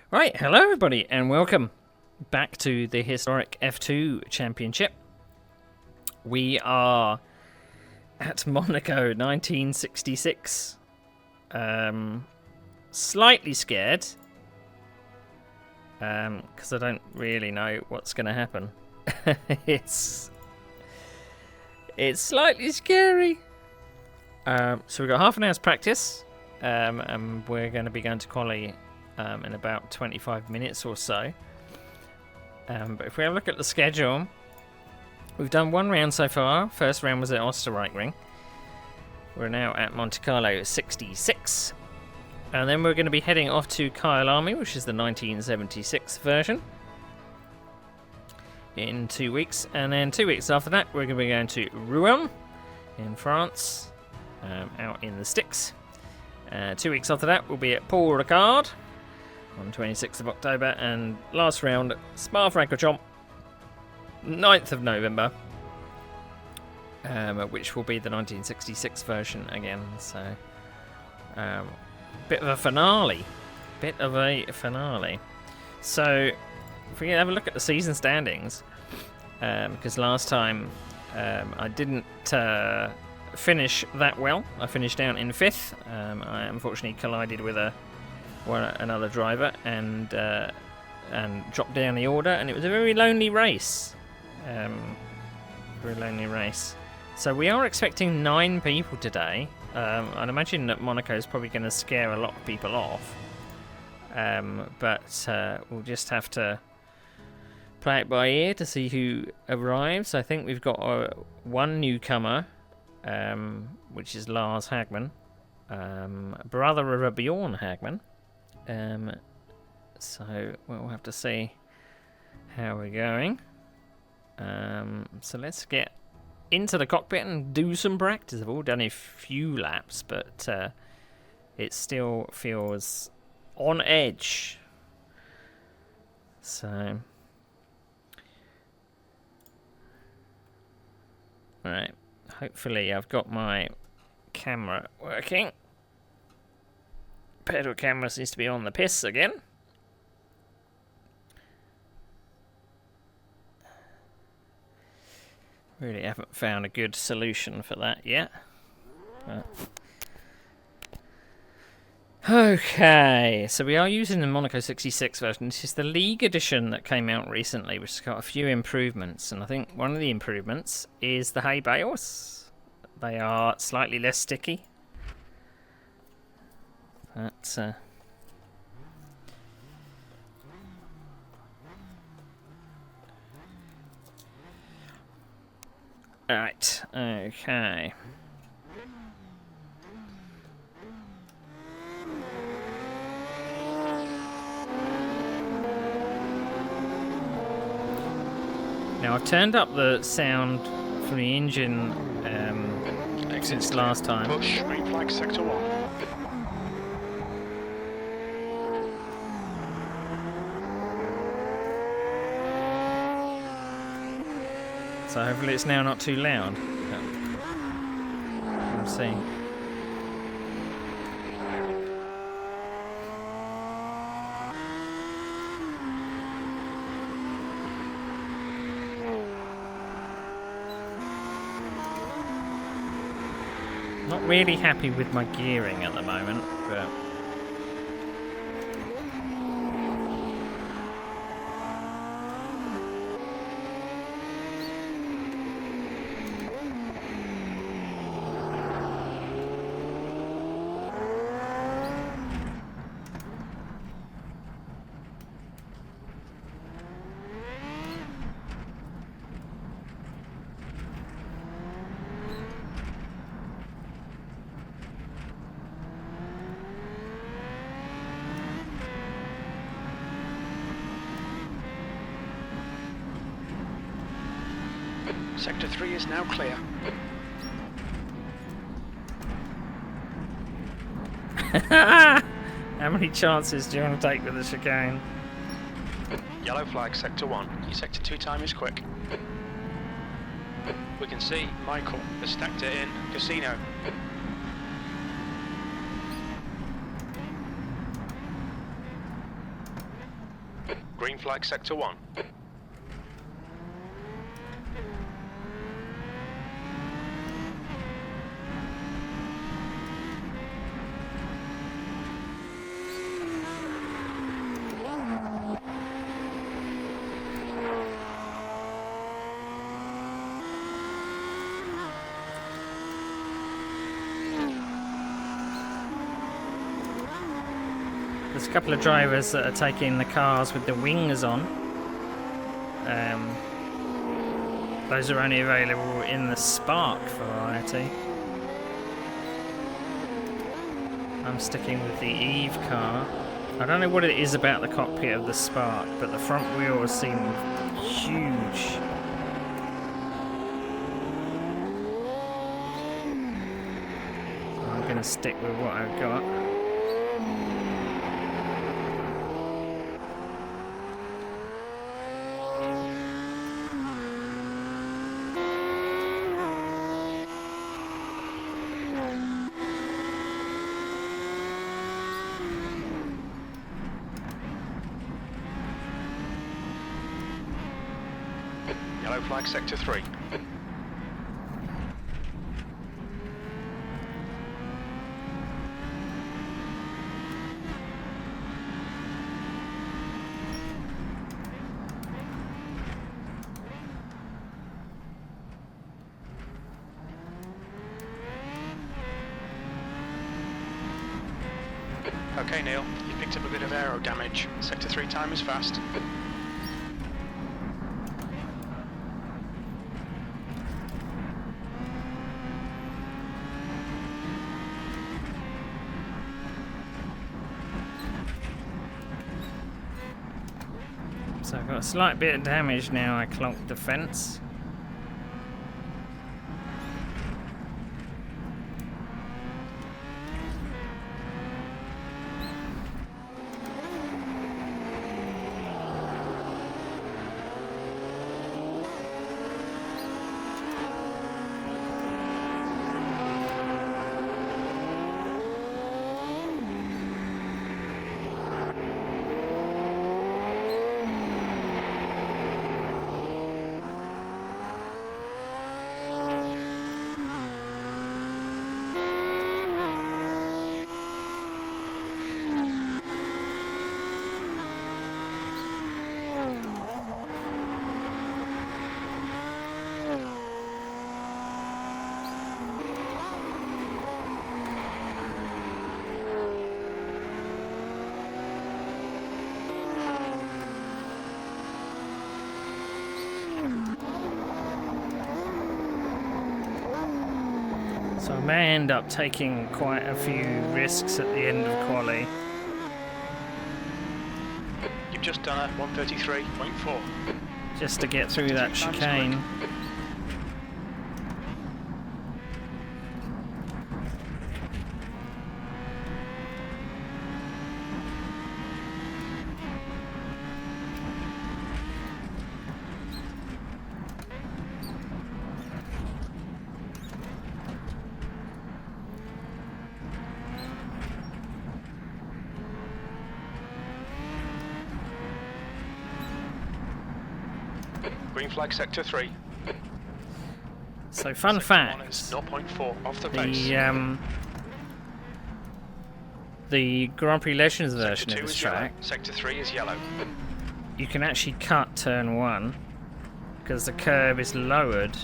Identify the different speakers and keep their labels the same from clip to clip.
Speaker 1: Right, hello everybody, and welcome back to the historic F2 Championship. We are at Monaco 1966. Slightly scared, because I don't really know what's going to happen. It's slightly scary. So we've got half an hour's practice, and we're going to be going to quali in about 25 minutes or so. But if we have a look at the schedule, we've done one round so far. First round was at Oostenrijkring. We're now at Monte Carlo 66. And then we're going to be heading off to Kyalami, which is the 1976 version, in 2 weeks. And then 2 weeks after that, we're going to be going to Rouen in France, out in the sticks. 2 weeks after that, we'll be at Paul Ricard on 26th of October, and last round, Spa-Francorchamps, 9th of November, which will be the 1966 version again. So, bit of a finale. So, if we have a look at the season standings, because last time I didn't finish that well. I finished down in 5th. I unfortunately collided with another driver and dropped down the order, and it was a very lonely race. So we are expecting 9 people today. I'd imagine that Monaco is probably going to scare a lot of people off, but we'll just have to play it by ear to see who arrives. I think we've got one newcomer, which is Lars Hagman, brother of Bjorn Hagman. So we'll have to see how we're going. So let's get into the cockpit and do some practice. I've already done a few laps, but it still feels on edge. So, right. Hopefully I've got my camera working. Pedal camera seems to be on the piss again. Really haven't found a good solution for that yet. Okay, so we are using the Monaco 66 version. This is the League edition that came out recently, which has got a few improvements. And I think one of the improvements is the hay bales. They are slightly less sticky. But right, okay. Now I've turned up the sound from the engine since last time.
Speaker 2: Push, green flag, sector 1.
Speaker 1: So hopefully it's now not too loud. We'll see. Not really happy with my gearing at the moment, but
Speaker 2: Sector 3 is now clear.
Speaker 1: how many chances do you want to take with the chicane?
Speaker 2: Yellow flag, sector 1. Your sector 2 time is quick. We can see Michael has stacked it in Casino. Green flag sector 1.
Speaker 1: There's a couple of drivers that are taking the cars with the wings on. Those are only available in the Spark variety. I'm sticking with the Eve car. I don't know what it is about the cockpit of the Spark, but the front wheels seem huge. So I'm going to stick with what I've got.
Speaker 2: Yellow flag sector 3. Okay, Neil, you picked up a bit of aero damage. Sector 3 time is fast.
Speaker 1: So I've got a slight bit of damage now. I clonked the fence. So I may end up taking quite a few risks at the end of quali.
Speaker 2: You've just done a 133.4.
Speaker 1: Just to get through that chicane.
Speaker 2: Green flag sector 3.
Speaker 1: So fun
Speaker 2: Sector
Speaker 1: fact,
Speaker 2: 1 is 0.4 off the pace.
Speaker 1: the Grand Prix Legends version
Speaker 2: Sector
Speaker 1: of
Speaker 2: 2
Speaker 1: this
Speaker 2: is yellow.
Speaker 1: track,
Speaker 2: Sector 3 is yellow.
Speaker 1: you can actually cut turn 1 because the curb is lowered.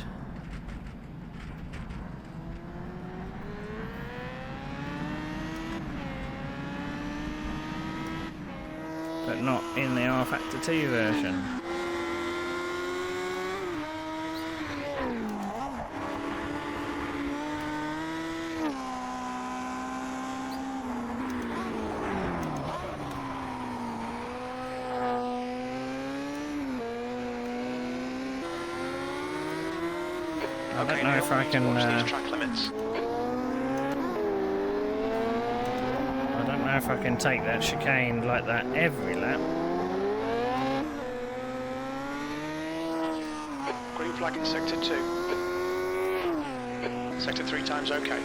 Speaker 1: But not in the R Factor 2 version. I don't know if I can.
Speaker 2: Watch these track limits.
Speaker 1: I don't know if I can take that chicane like that every lap.
Speaker 2: Green flag in sector 2. Sector 3 times okay.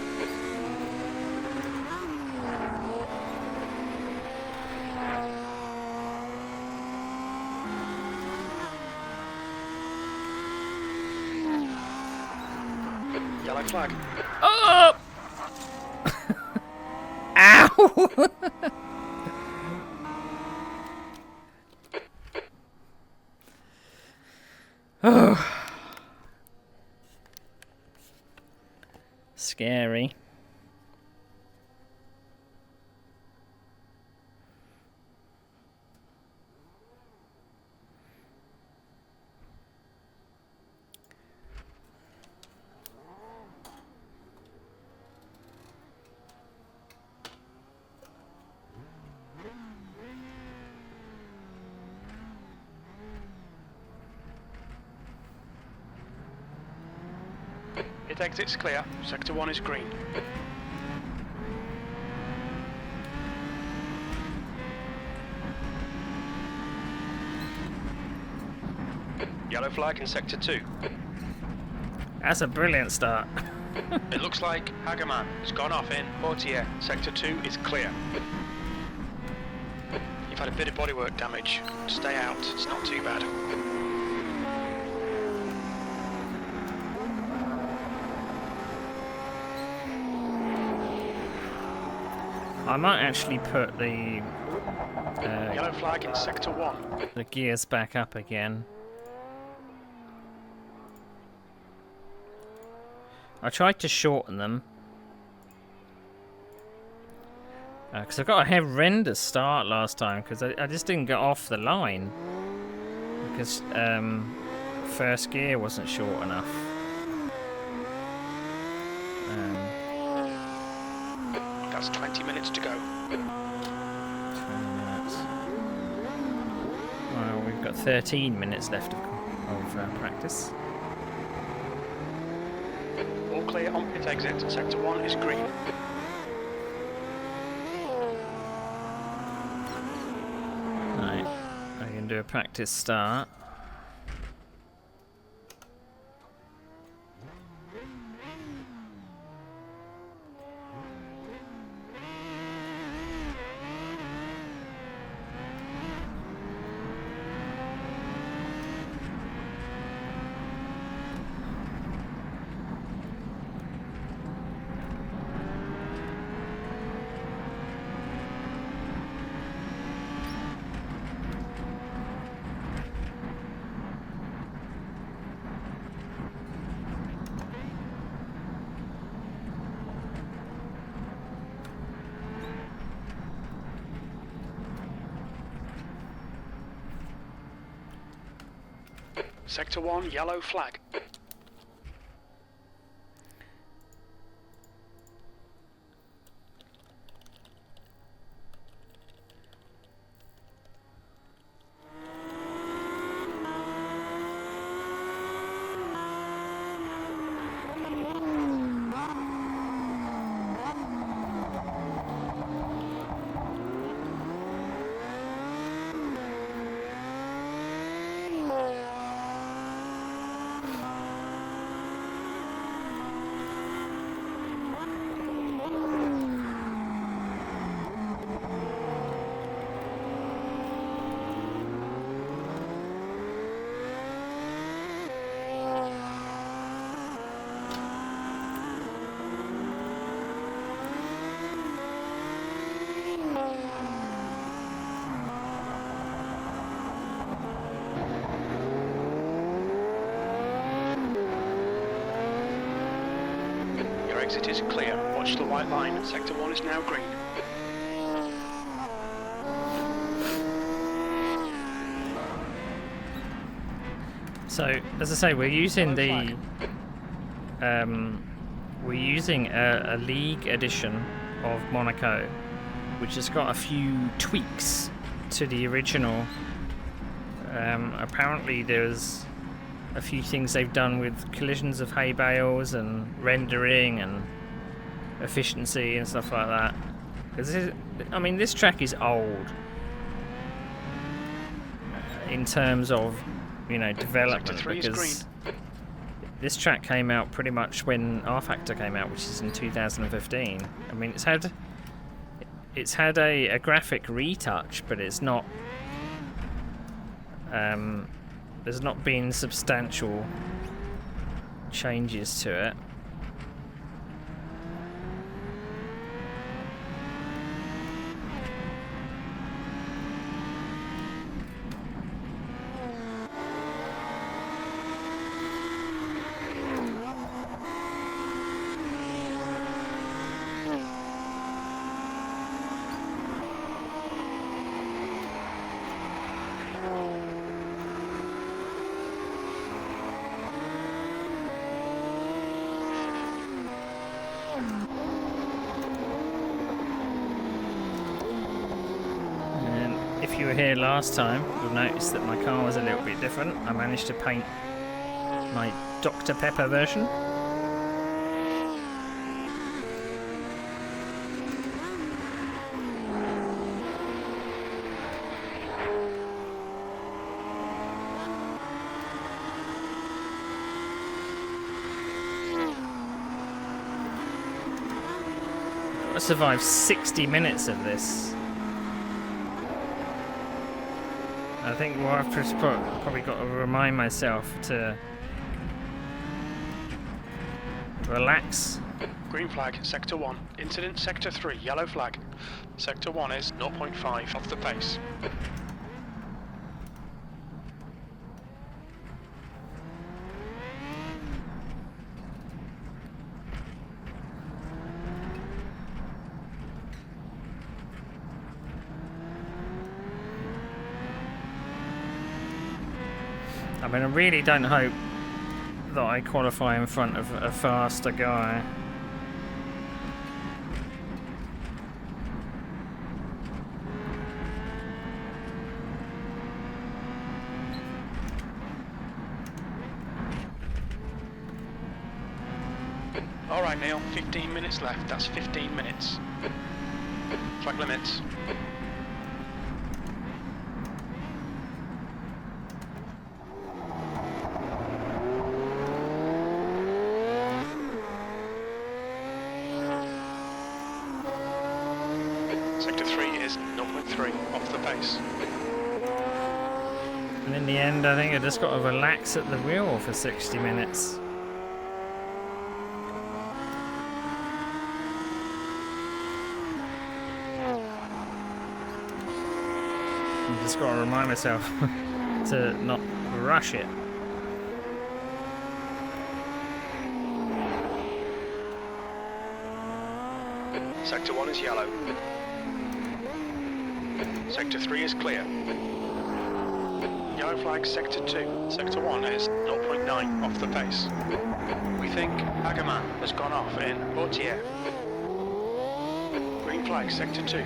Speaker 2: Yellow flag.
Speaker 1: Oh! Ow! Oh. Scary.
Speaker 2: Pit exit's clear. Sector 1 is green. Yellow flag in Sector 2.
Speaker 1: That's a brilliant start.
Speaker 2: It looks like Hagerman has gone off in Portier. Sector 2 is clear. You've had a bit of bodywork damage. Stay out, it's not too bad.
Speaker 1: I might actually put the
Speaker 2: Yellow flag in Sector 1.
Speaker 1: the gears back up again. I tried to shorten them because I got a horrendous start last time because I just didn't get off the line because first gear wasn't short enough.
Speaker 2: That's 20 minutes to go.
Speaker 1: 20 minutes. Well, we've got 13 minutes left of practice.
Speaker 2: All clear on pit exit. Sector 1 is green.
Speaker 1: Right, I can do a practice start.
Speaker 2: Sector 1, yellow flag. Your exit is clear. Watch the white line. Sector 1 is now green.
Speaker 1: So, as I say, we're using a league edition of Monaco, which has got a few tweaks to the original. Apparently, there's a few things they've done with collisions of hay bales and rendering and efficiency and stuff like that. Because this track is old in terms of development, because this track came out pretty much when R Factor came out, which is in 2015. I mean, it's had a graphic retouch, but it's not there's not been substantial changes to it. were here last time, you'll notice that my car was a little bit different. I managed to paint my Dr. Pepper version. I survived 60 minutes of this. I think what I've probably got to remind myself to relax.
Speaker 2: Green flag, sector 1. Incident, sector 3. Yellow flag. Sector 1 is 0.5 off the pace.
Speaker 1: I mean, I really don't hope that I qualify in front of a faster guy.
Speaker 2: Alright Neil, 15 minutes left. That's 15 minutes. Track limits. Sector 3 is 0.3 off the pace.
Speaker 1: And in the end, I think I just got to relax at the wheel for 60 minutes. I just got to remind myself to not rush it.
Speaker 2: Sector 1 is yellow. Sector 3 is clear. Yellow flag, sector 2. Sector 1 is 0.9 off the pace. We think Hagerman has gone off in Portier. Green flag, sector 2.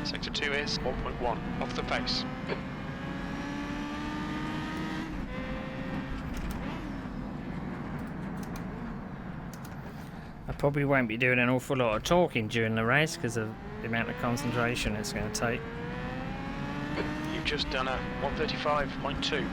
Speaker 2: Sector 2 is 1.1 off the pace.
Speaker 1: I probably won't be doing an awful lot of talking during the race because of the amount of concentration it's going to take.
Speaker 2: You've just done a 135.2.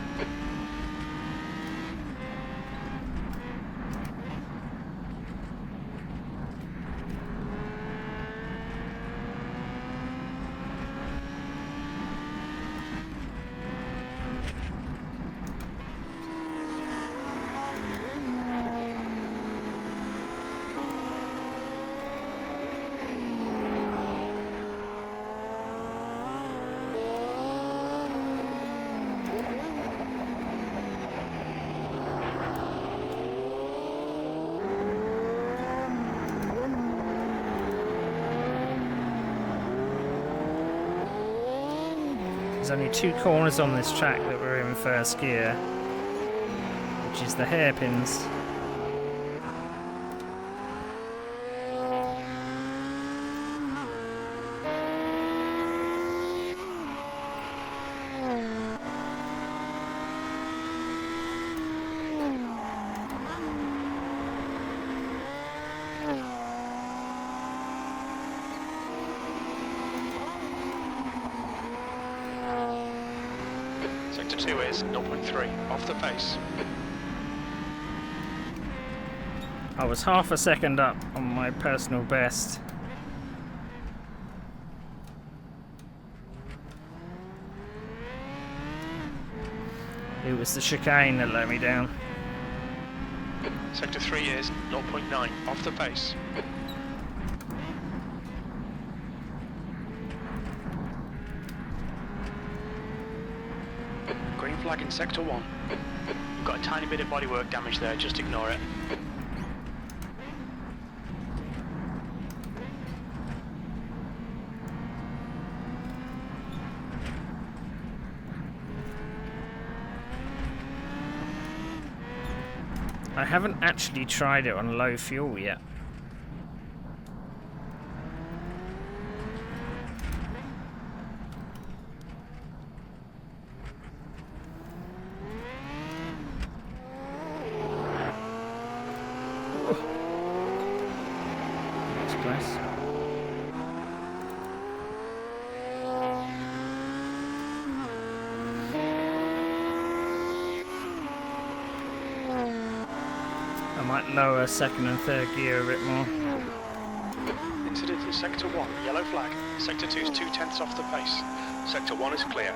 Speaker 1: There's only 2 corners on this track that we're in first gear, which is the hairpins.
Speaker 2: Sector 2 is 0.3 off the pace.
Speaker 1: I was half a second up on my personal best. It was the chicane that let me down.
Speaker 2: Sector 3 is 0.9 off the pace. Green flag in Sector 1. We've got a tiny bit of bodywork damage there, just ignore it.
Speaker 1: I haven't actually tried it on low fuel yet. That's close. I might lower second and third gear a bit more.
Speaker 2: Incident in Sector 1, yellow flag. Sector 2 is 2/10 off the pace. Sector 1 is clear.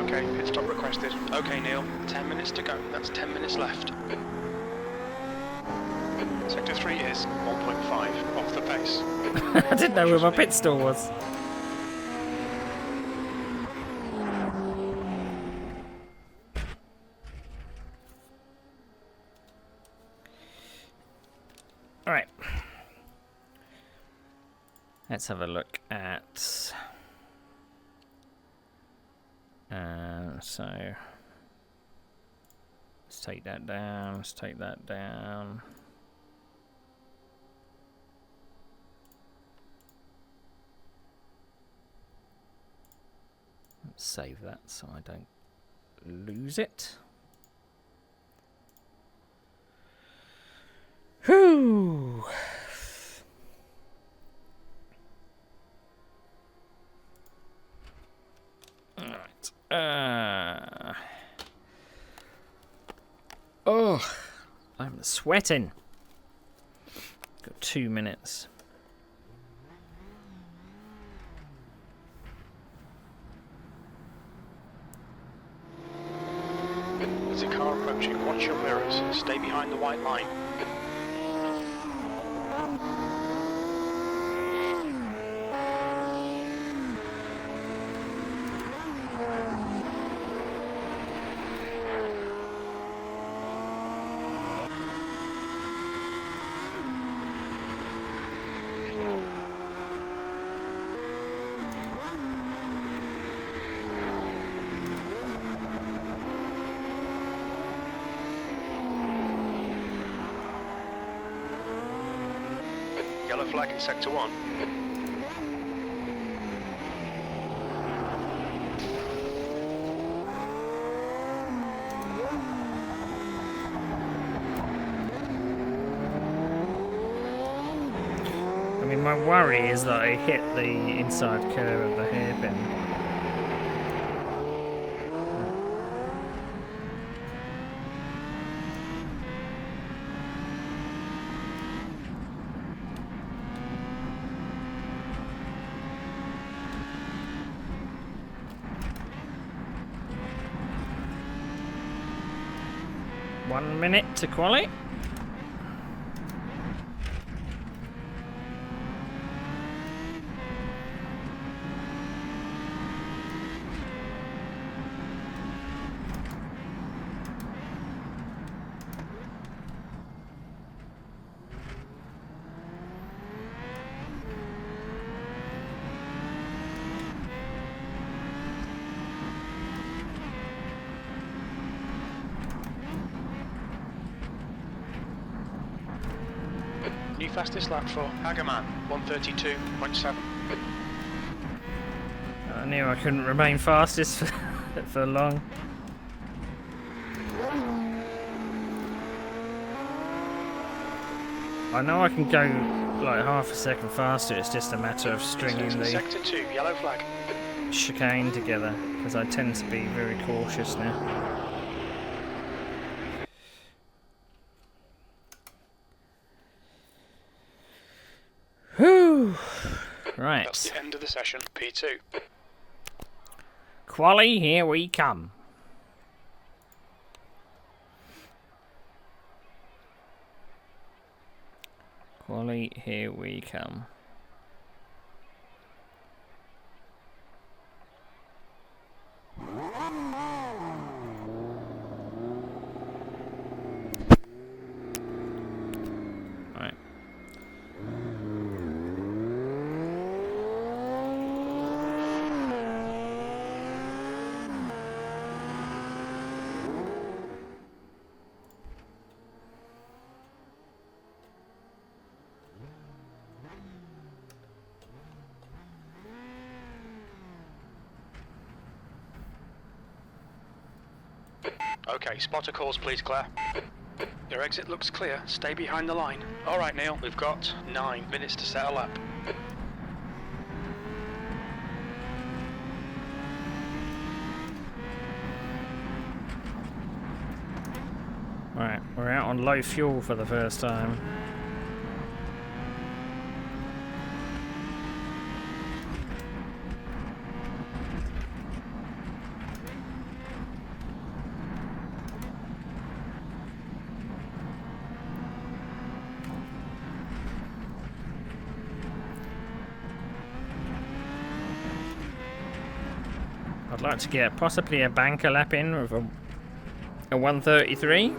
Speaker 2: Okay, pit stop requested. Okay, Neil, 10 minutes to go. That's 10 minutes left. Sector 3 is 1.5 off the pace.
Speaker 1: I didn't know where my pit stall was. Alright. Let's have a look at... so... Let's take that down, let's take that down. Let's save that so I don't lose it. Whew! Alright. Oh, I'm sweating. Got 2 minutes.
Speaker 2: There's a car approaching. Watch your mirrors. Stay behind the white line. Yellow flag in Sector 1.
Speaker 1: I mean, my worry is that I hit the inside curve of the hairpin. One minute to quali.
Speaker 2: New fastest lap for Hagerman, 132.7.
Speaker 1: I knew I couldn't remain fastest for long. I know I can go like half a second faster, it's just a matter of stringing the
Speaker 2: Sector 2, yellow flag.
Speaker 1: chicane together, because I tend to be very cautious now. Whew! Right.
Speaker 2: That's the end of the session, P2.
Speaker 1: Quali, here we come. Quali, here we come. Right.
Speaker 2: Okay, spotter calls please, Claire. Your exit looks clear. Stay behind the line. Alright, Neil, we've got 9 minutes to settle up.
Speaker 1: Right, we're out on low fuel for the first time. I'd like to get possibly a banker lap in with a 133.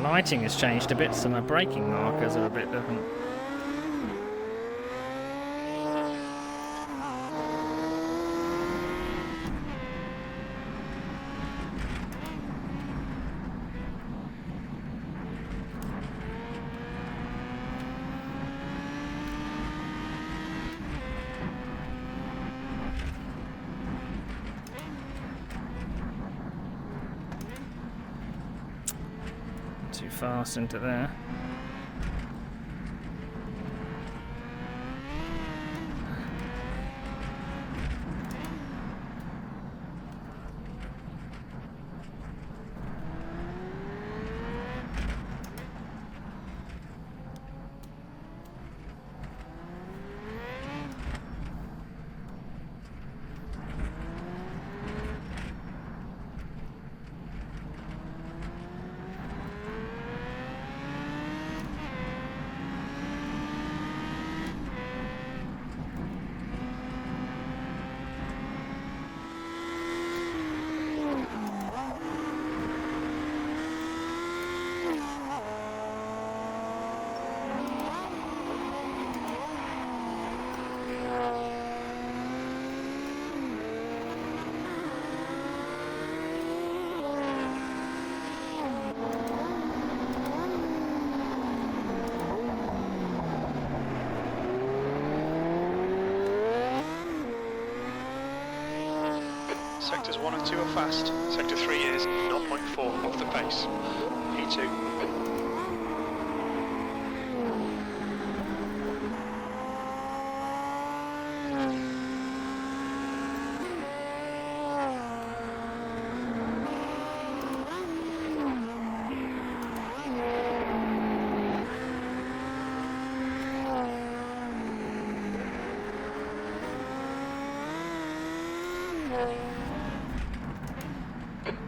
Speaker 1: Lighting has changed a bit, so my braking markers are a bit different. Too fast into there.
Speaker 2: Sectors 1 and 2 are fast. Sector 3 is 0.4 off the pace. P2.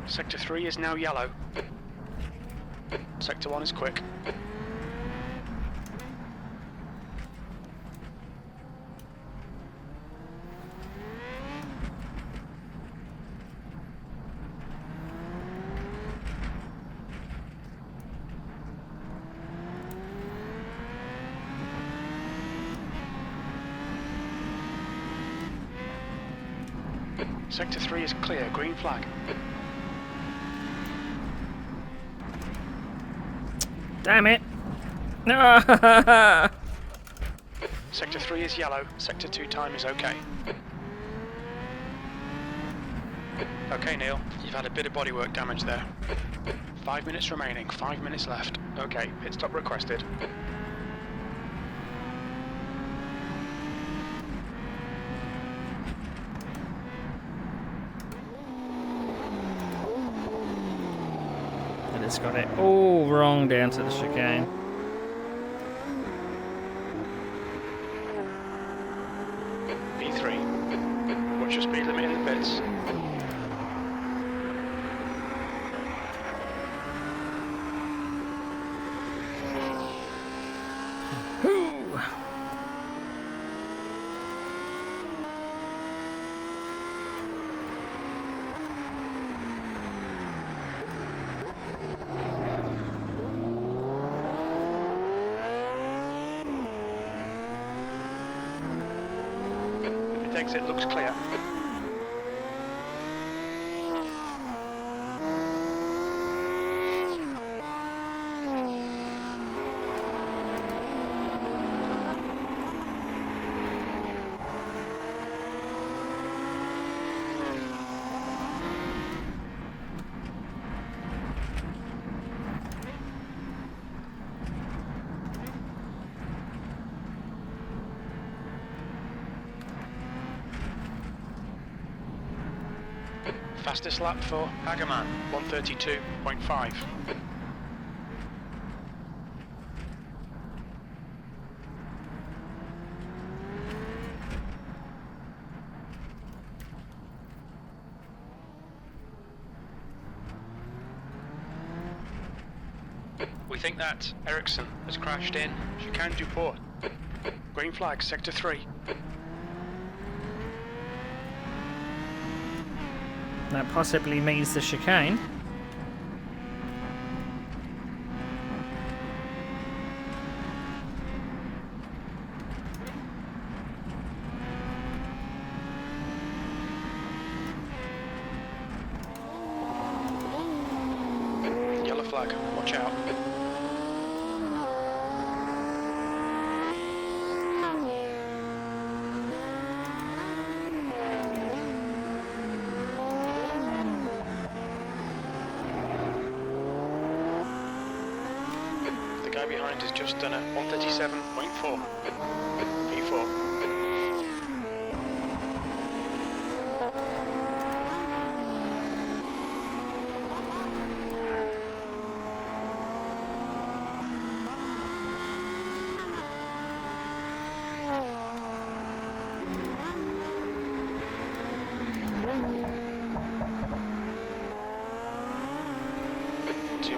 Speaker 2: Sector 3 is now yellow. Sector 1 is quick. Sector 3 is clear, green flag.
Speaker 1: Damn it! No!
Speaker 2: Sector 3 is yellow, Sector 2 time is okay. Okay, Neil, you've had a bit of bodywork damage there. 5 minutes remaining, 5 minutes left. Okay, pit stop requested.
Speaker 1: And it's got it all wrong down to the chicane.
Speaker 2: B3, what's your speed limit in the pits? Exit looks clear. Fastest lap for Hagerman, 132.5. We think that Ericsson has crashed in Chicane du Port. Green flag, Sector 3.
Speaker 1: That possibly means the chicane.
Speaker 2: Yellow flag, watch out. The guy behind has just done a 137.4. P4.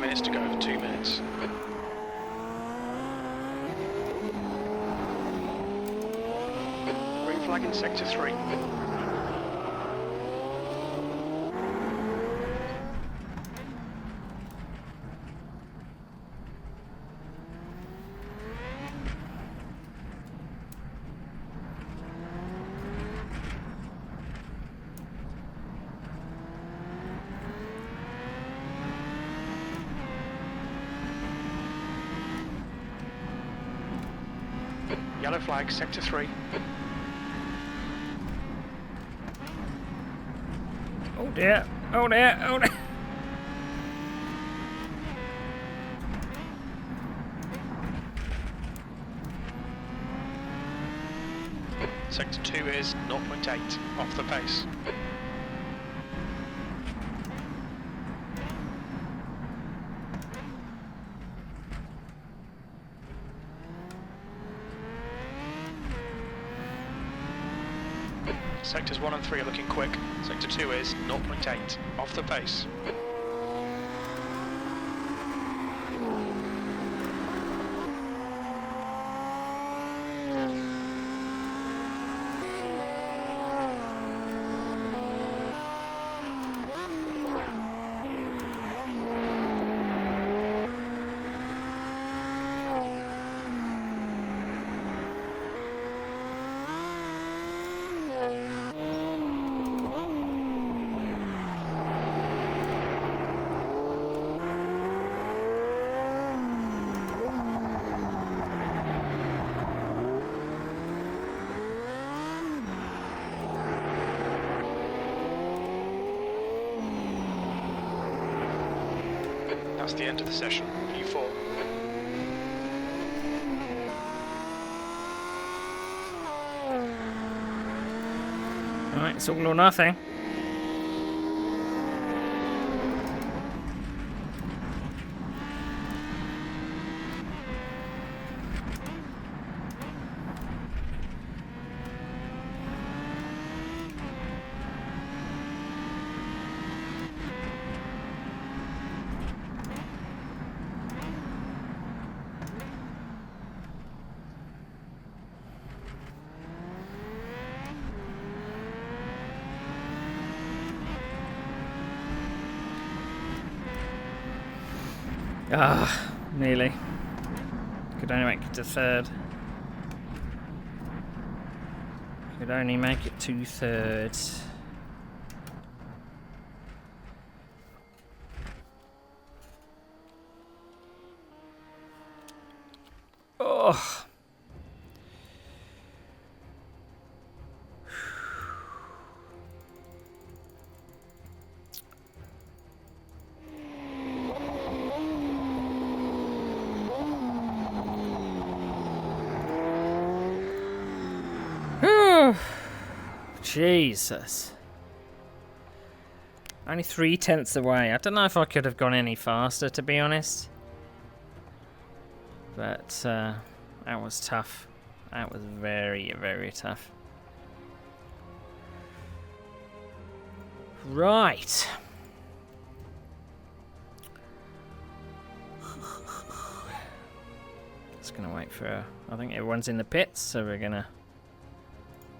Speaker 2: Minutes to go, 2 minutes. Green flag in Sector 3. Yellow flag, Sector 3.
Speaker 1: Oh dear, oh dear, oh dear.
Speaker 2: Sector 2 is 0.8, off the pace. Sectors 1 and 3 are looking quick. Sector 2 is 0.8, off the pace. That's the end of the session. E4.
Speaker 1: Alright, it's all or nothing. Ah, nearly. Could only make it to third. Could only make it to third. Oh. Jesus. Only 3/10 away. I don't know if I could have gone any faster, to be honest. But that was tough. That was very, very tough. Right. Just gonna wait for. I think everyone's in the pits, so we're gonna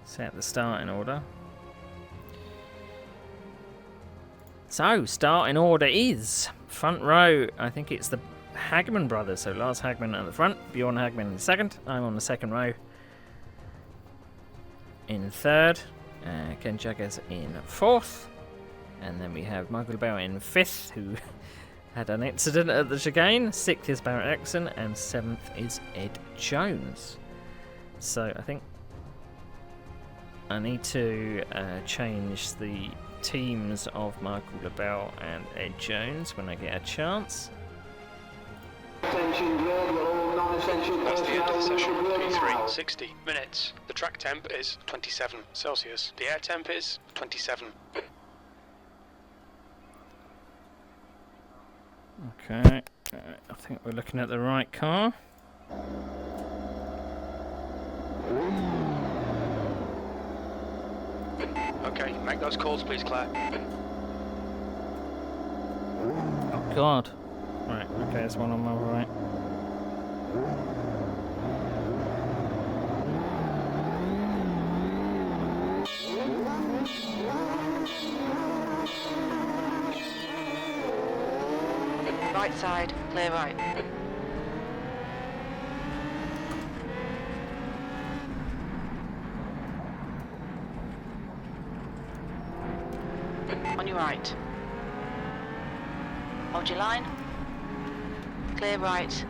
Speaker 1: set the starting order. So, starting order is front row. I think it's the Hagman brothers. So Lars Hagman at the front, Bjorn Hagman in the second. I'm on the second row. In third, Ken Jaggers in fourth, and then we have Michael Bauer in fifth, who had an incident at the chicane. Sixth is Barrett Erickson, and seventh is Ed Jones. So I think I need to change the teams of Michael LaBelle and Ed Jones when I get a chance.
Speaker 2: That's the end of the session. P3, 60 minutes. The track temp is 27 Celsius. The air temp is 27.
Speaker 1: Okay, I think we're looking at the right car.
Speaker 2: Okay, make those calls please, Claire.
Speaker 1: Oh God. Right, okay, there's one on my right.
Speaker 3: Right side, clear right. On your right. Hold your line. Clear right.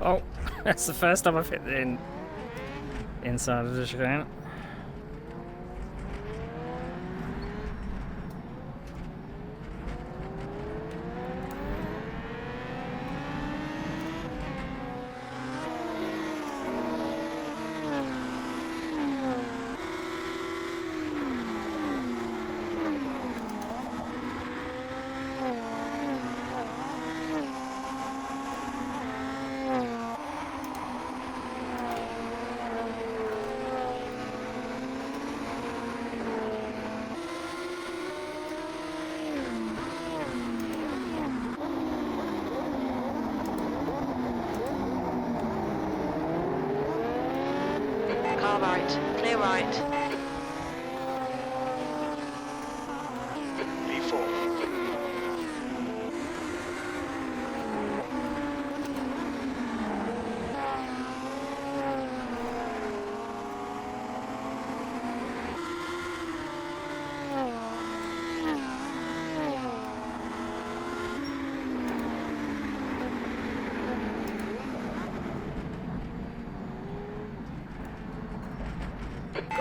Speaker 1: Oh, that's the first time I've hit the inside of the chicane.
Speaker 3: Car right, clear right.
Speaker 2: P4.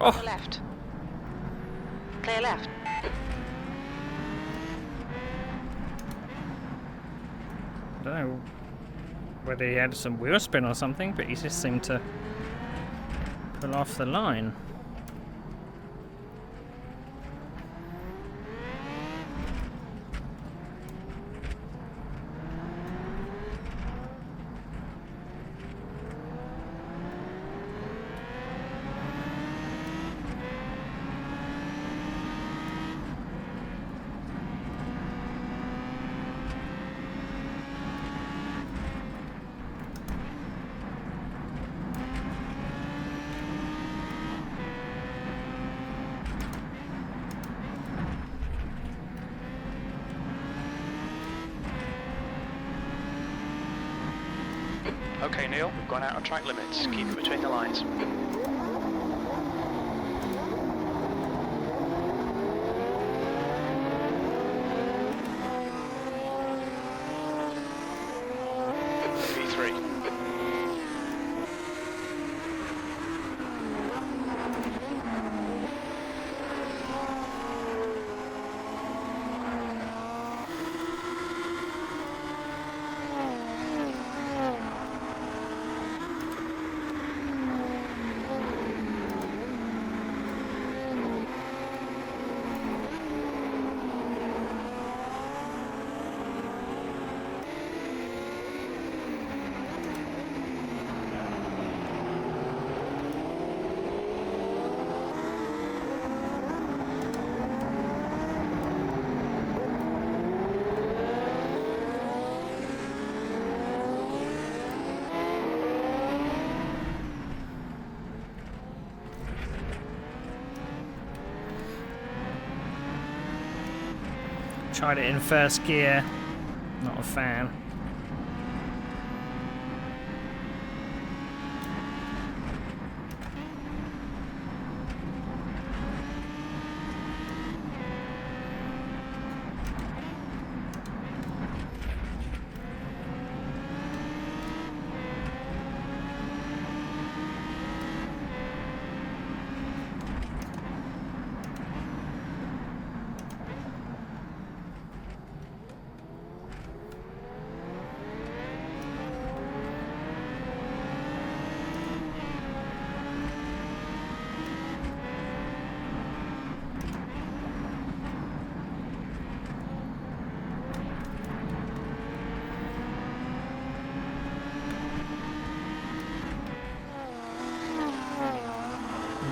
Speaker 3: On your left. Clear left.
Speaker 1: I don't know whether he had some wheel spin or something, but he just seemed to pull off the line.
Speaker 2: Okay, Neil, we've gone out of track limits. Keep it between the lines. P3.
Speaker 1: Tried it in first gear. Not a fan.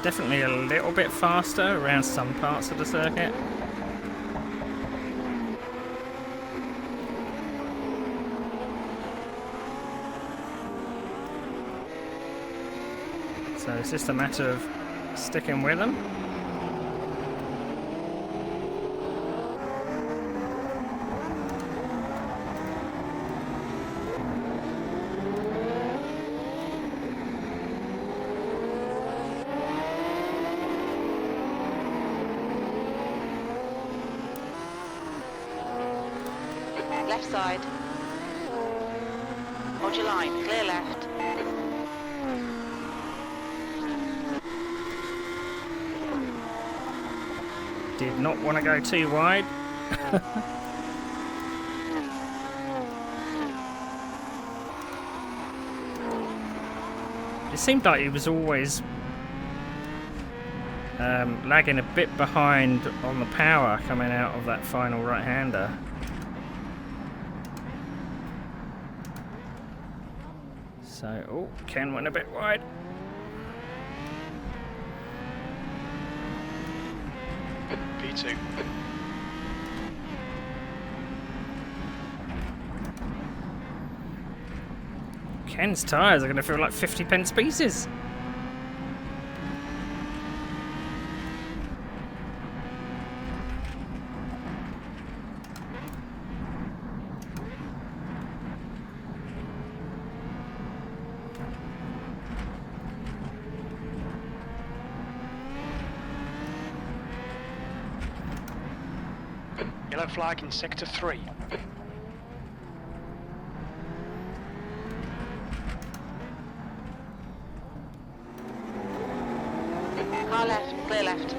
Speaker 1: Definitely a little bit faster around some parts of the circuit. So it's just a matter of sticking with them.
Speaker 3: Left side. Hold your line. Clear left.
Speaker 1: Did not want to go too wide. It seemed like he was always lagging a bit behind on the power coming out of that final right-hander. So, oh, Ken went a bit wide.
Speaker 2: P2.
Speaker 1: Ken's tyres are going to feel like 50 pence pieces.
Speaker 2: Yellow flag in sector 3.
Speaker 3: Car left, clear left.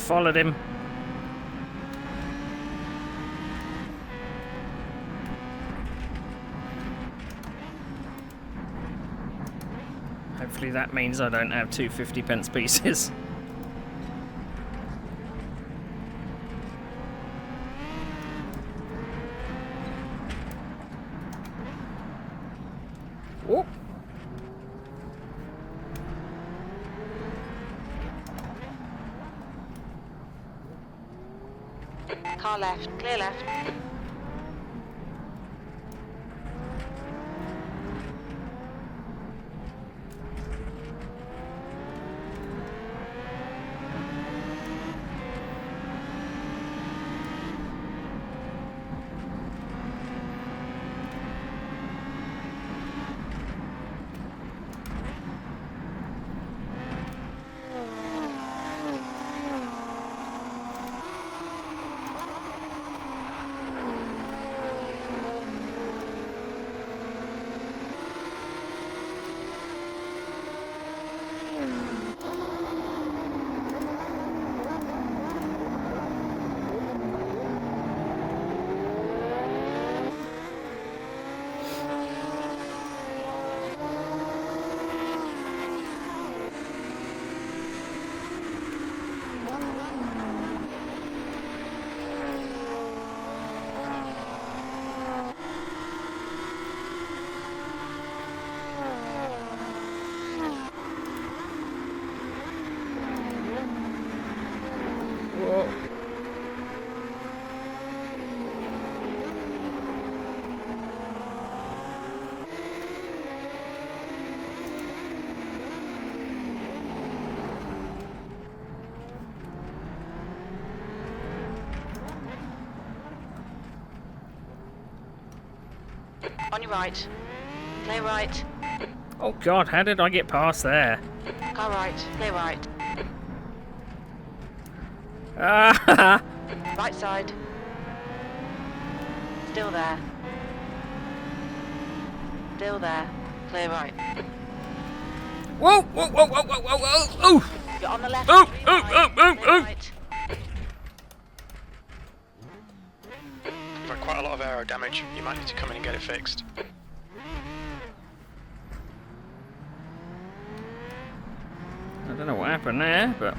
Speaker 1: Followed him. Hopefully that means I don't have 2 50p pieces. Oh.
Speaker 3: Car left, clear left. On your right. Clear right.
Speaker 1: Oh god, how did I get past there?
Speaker 3: Car right. Clear right.
Speaker 1: Ah!
Speaker 3: Right side. Still there. Still there. Clear right.
Speaker 1: Whoa! Whoa! Whoa! Whoa! Whoa! Whoa! Whoa! Oh!
Speaker 3: You're on the left.
Speaker 1: Oh,
Speaker 3: clear
Speaker 1: oh,
Speaker 3: right,
Speaker 1: oh, oh,
Speaker 3: clear
Speaker 1: oh.
Speaker 3: right.
Speaker 2: You've had quite a lot of aero damage. You might need to come in and get it fixed.
Speaker 1: I don't know what happened there, but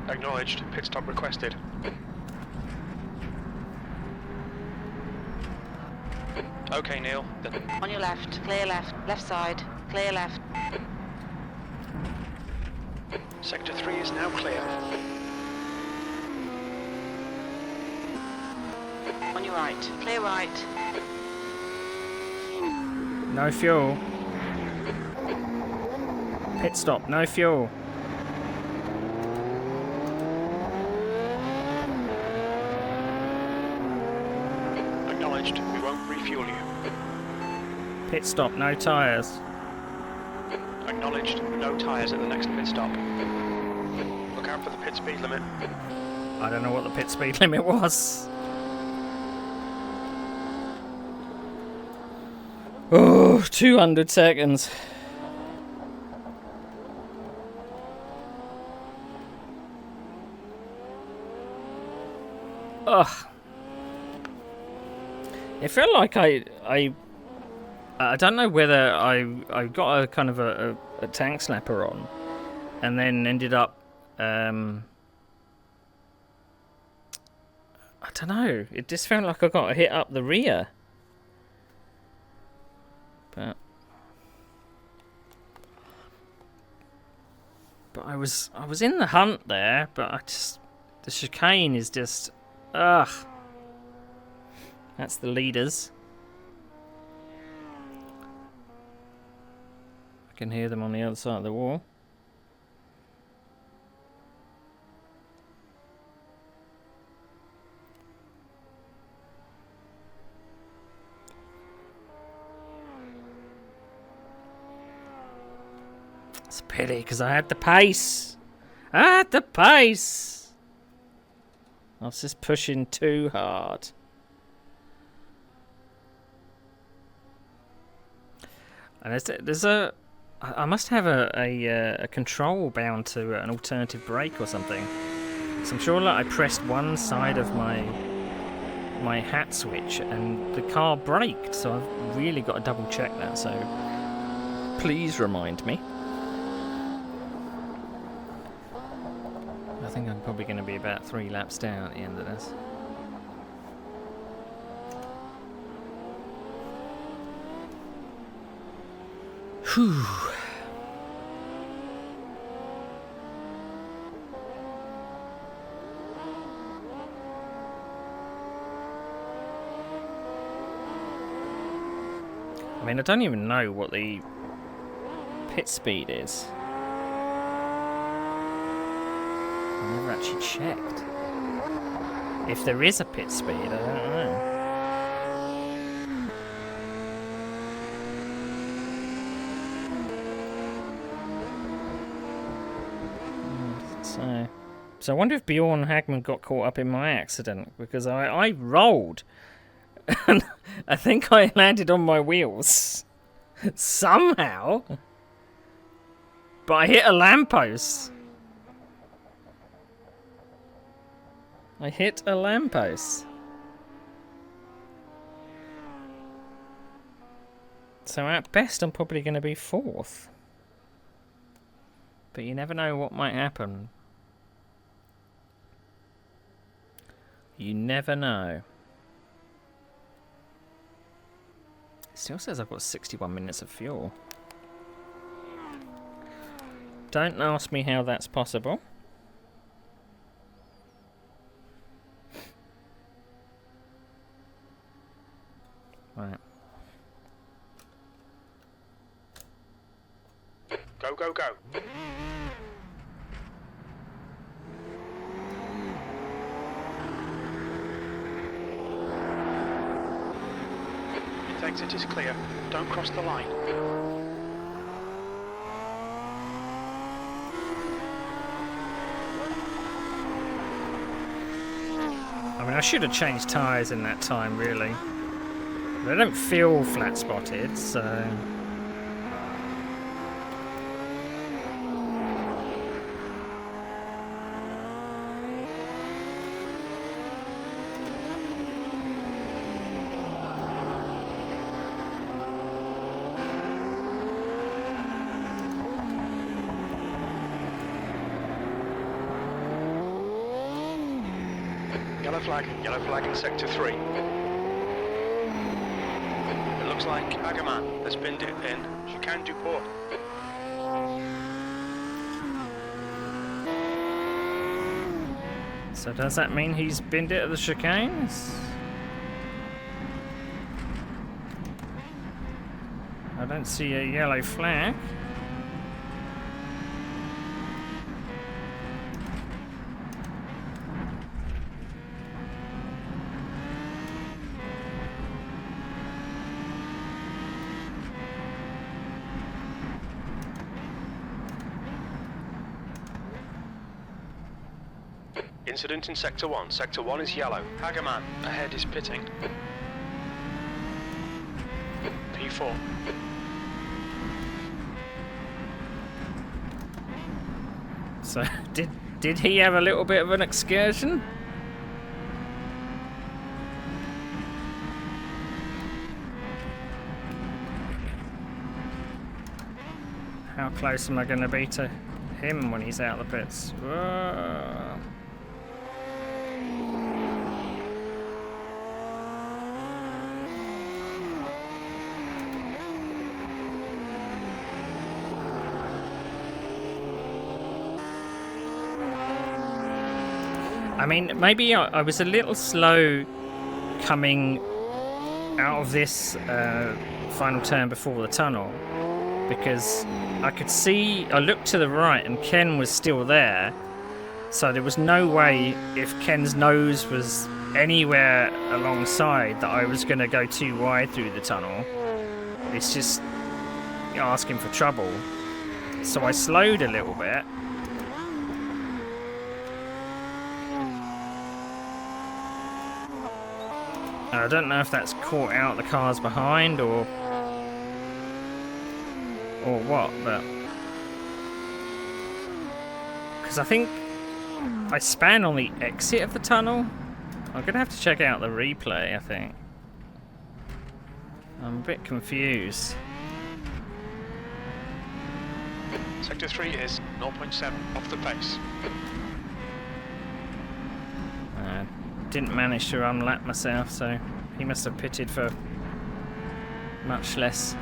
Speaker 2: Acknowledged. Pit stop requested. Okay, Neil. Then
Speaker 3: On your left. Clear left. Left side. Clear left.
Speaker 2: Sector 3 is now clear.
Speaker 3: On your right. Clear right.
Speaker 1: no fuel. Pit stop, no fuel.
Speaker 2: Acknowledged. We won't refuel you.
Speaker 1: Pit stop, no tyres.
Speaker 2: Acknowledged. No tyres at the next pit stop. Look out for the pit speed limit.
Speaker 1: I don't know what the pit speed limit was. Oh, 200 seconds. Ugh. It felt like I don't know whether I got a kind of a tank slapper on, and then ended up, I don't know, it just felt like I got a hit up the rear. But I was in the hunt there, but the chicane is just, ugh. That's the leaders. I can hear them on the other side of the wall. It's a pity, because I had the pace. I was just pushing too hard. And I must have a control bound to an alternative brake or something. So I'm sure that I pressed one side of my hat switch and the car braked. So I've really got to double check that. So please remind me. I think I'm probably going to be about 3 laps down at the end of this. Whew. I mean, I don't even know what the pit speed is. I never actually checked. If there is a pit speed, I don't know. So I wonder if Bjorn Hagman got caught up in my accident, because I rolled and I think I landed on my wheels somehow, but I hit a lamppost. So at best I'm probably going to be 4th. But you never know what might happen. You never know. It still says I've got 61 minutes of fuel. Don't ask me how that's possible. Right.
Speaker 2: Go, go, go. Exit is clear. Don't cross the line.
Speaker 1: I mean, I should have changed tyres in that time, really. They don't feel flat spotted, so...
Speaker 2: Yellow flag in sector 3. It looks like Agaman has binned it in Chicane du Port.
Speaker 1: So does that mean he's binned it at the chicanes? I don't see a yellow flag.
Speaker 2: Incident in sector 1. Sector 1 is yellow. Agaman ahead is pitting. P4.
Speaker 1: So did he have a little bit of an excursion? How close am I going to be to him when he's out of the pits. Whoa. I mean, maybe I was a little slow coming out of this final turn before the tunnel, because I could see, I looked to the right and Ken was still there, so there was no way, if Ken's nose was anywhere alongside, that I was going to go too wide through the tunnel. It's just asking for trouble. So I slowed a little bit. I don't know if that's caught out the cars behind or what, but because I think I span on the exit of the tunnel. I'm gonna have to check out the replay. I think I'm a bit confused.
Speaker 2: Sector 3 is 0.7 off the pace.
Speaker 1: Didn't manage to unlap myself, so he must have pitted for much less.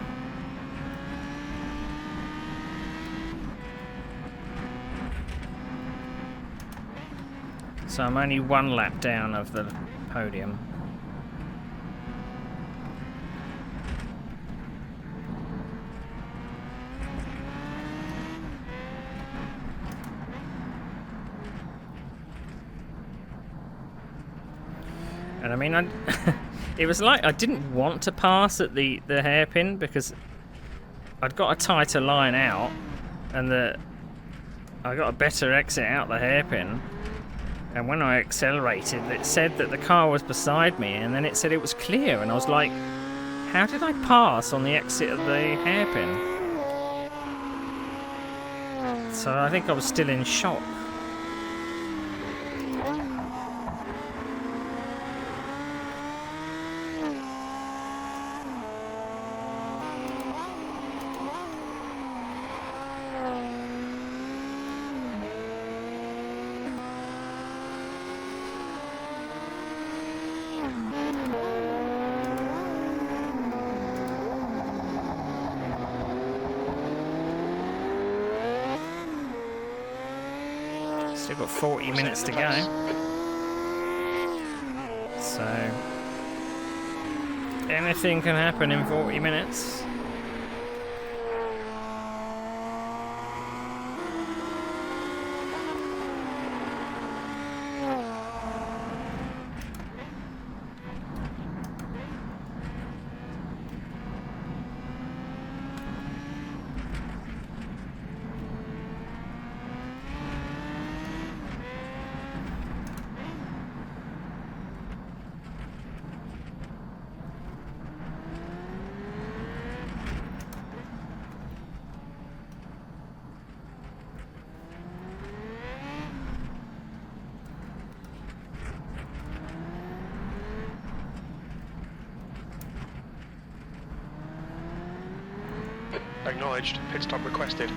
Speaker 1: So I'm only one lap down of the podium. And I mean, it was like I didn't want to pass at the hairpin because I'd got a tighter line out, and I got a better exit out the hairpin. And when I accelerated, it said that the car was beside me, and then it said it was clear, and I was like, how did I pass on the exit of the hairpin? So I think I was still in shock. Still got 40 minutes to go. So anything can happen in 40 minutes.
Speaker 2: Acknowledged. Pit stop requested.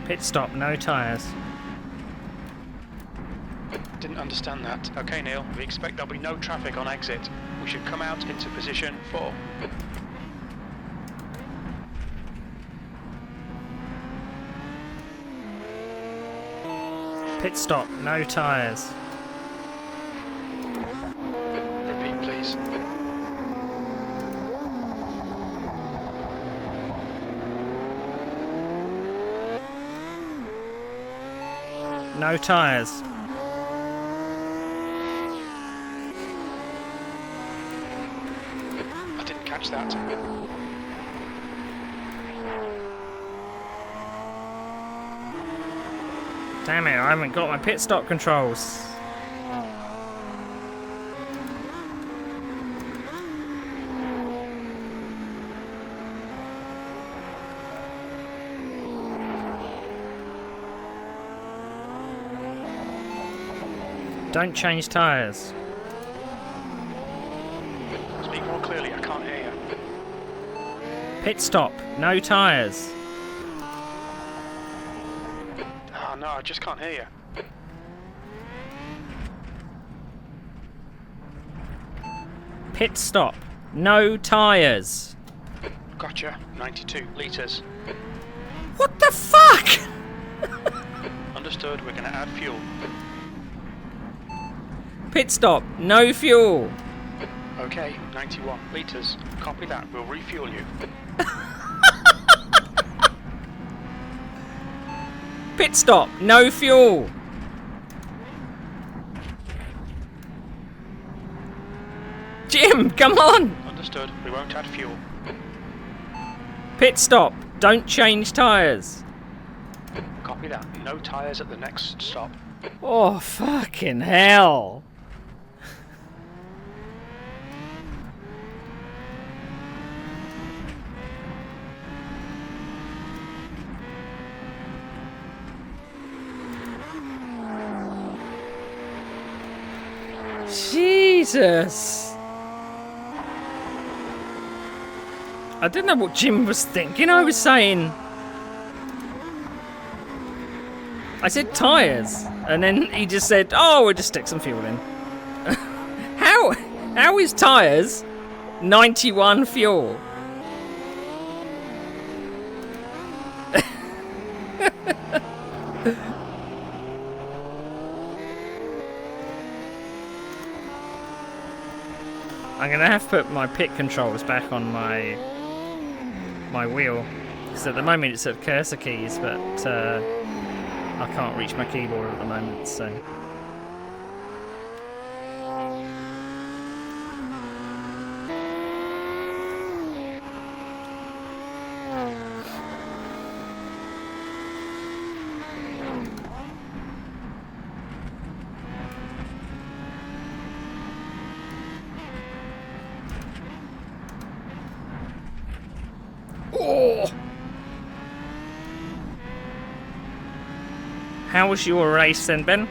Speaker 1: Pit stop, no tyres.
Speaker 2: Didn't understand that. Okay, Neil, we expect there'll be no traffic on exit. We should come out into position 4.
Speaker 1: Pit stop, no tyres.
Speaker 2: Repeat, please.
Speaker 1: No tyres.
Speaker 2: I didn't catch that.
Speaker 1: Damn it, I haven't got my pit stop controls. Don't change tyres.
Speaker 2: Speak more clearly, I can't hear you.
Speaker 1: Pit stop. No tyres.
Speaker 2: Oh no, I just can't hear you.
Speaker 1: Pit stop. No tyres.
Speaker 2: Gotcha. 92 litres.
Speaker 1: What the fuck?
Speaker 2: Understood, we're going to add fuel.
Speaker 1: Pit stop. No fuel.
Speaker 2: Okay, 91 litres. Copy that, we'll refuel you.
Speaker 1: Pit stop. No fuel. Jim, come on.
Speaker 2: Understood, we won't add fuel.
Speaker 1: Pit stop. Don't change tyres.
Speaker 2: Copy that, no tyres at the next stop.
Speaker 1: Oh, fucking hell. Jesus. I didn't know what Jim was thinking. I was saying... I said tyres, and then he just said, oh, we'll just stick some fuel in. How is tyres 91 fuel? I'm going to have to put my pit controls back on my wheel, because at the moment it's at cursor keys, but I can't reach my keyboard at the moment, so... Oh! How was your race then, Ben?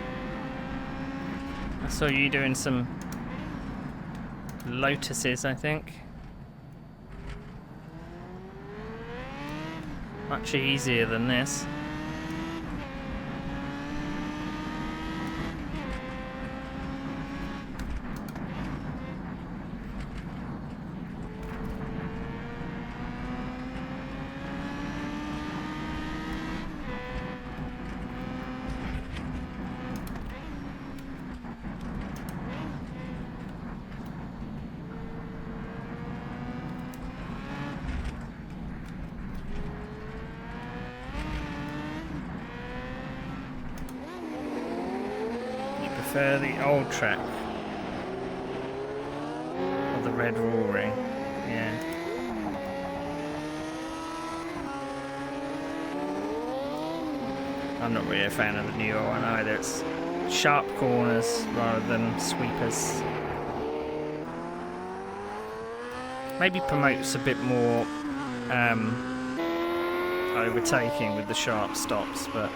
Speaker 1: I saw you doing some Lotuses, I think. Much easier than this. Prefer the old track or the Red Rory? Yeah. I'm not really a fan of the newer one either. It's sharp corners rather than sweepers. Maybe promotes a bit more overtaking with the sharp stops, but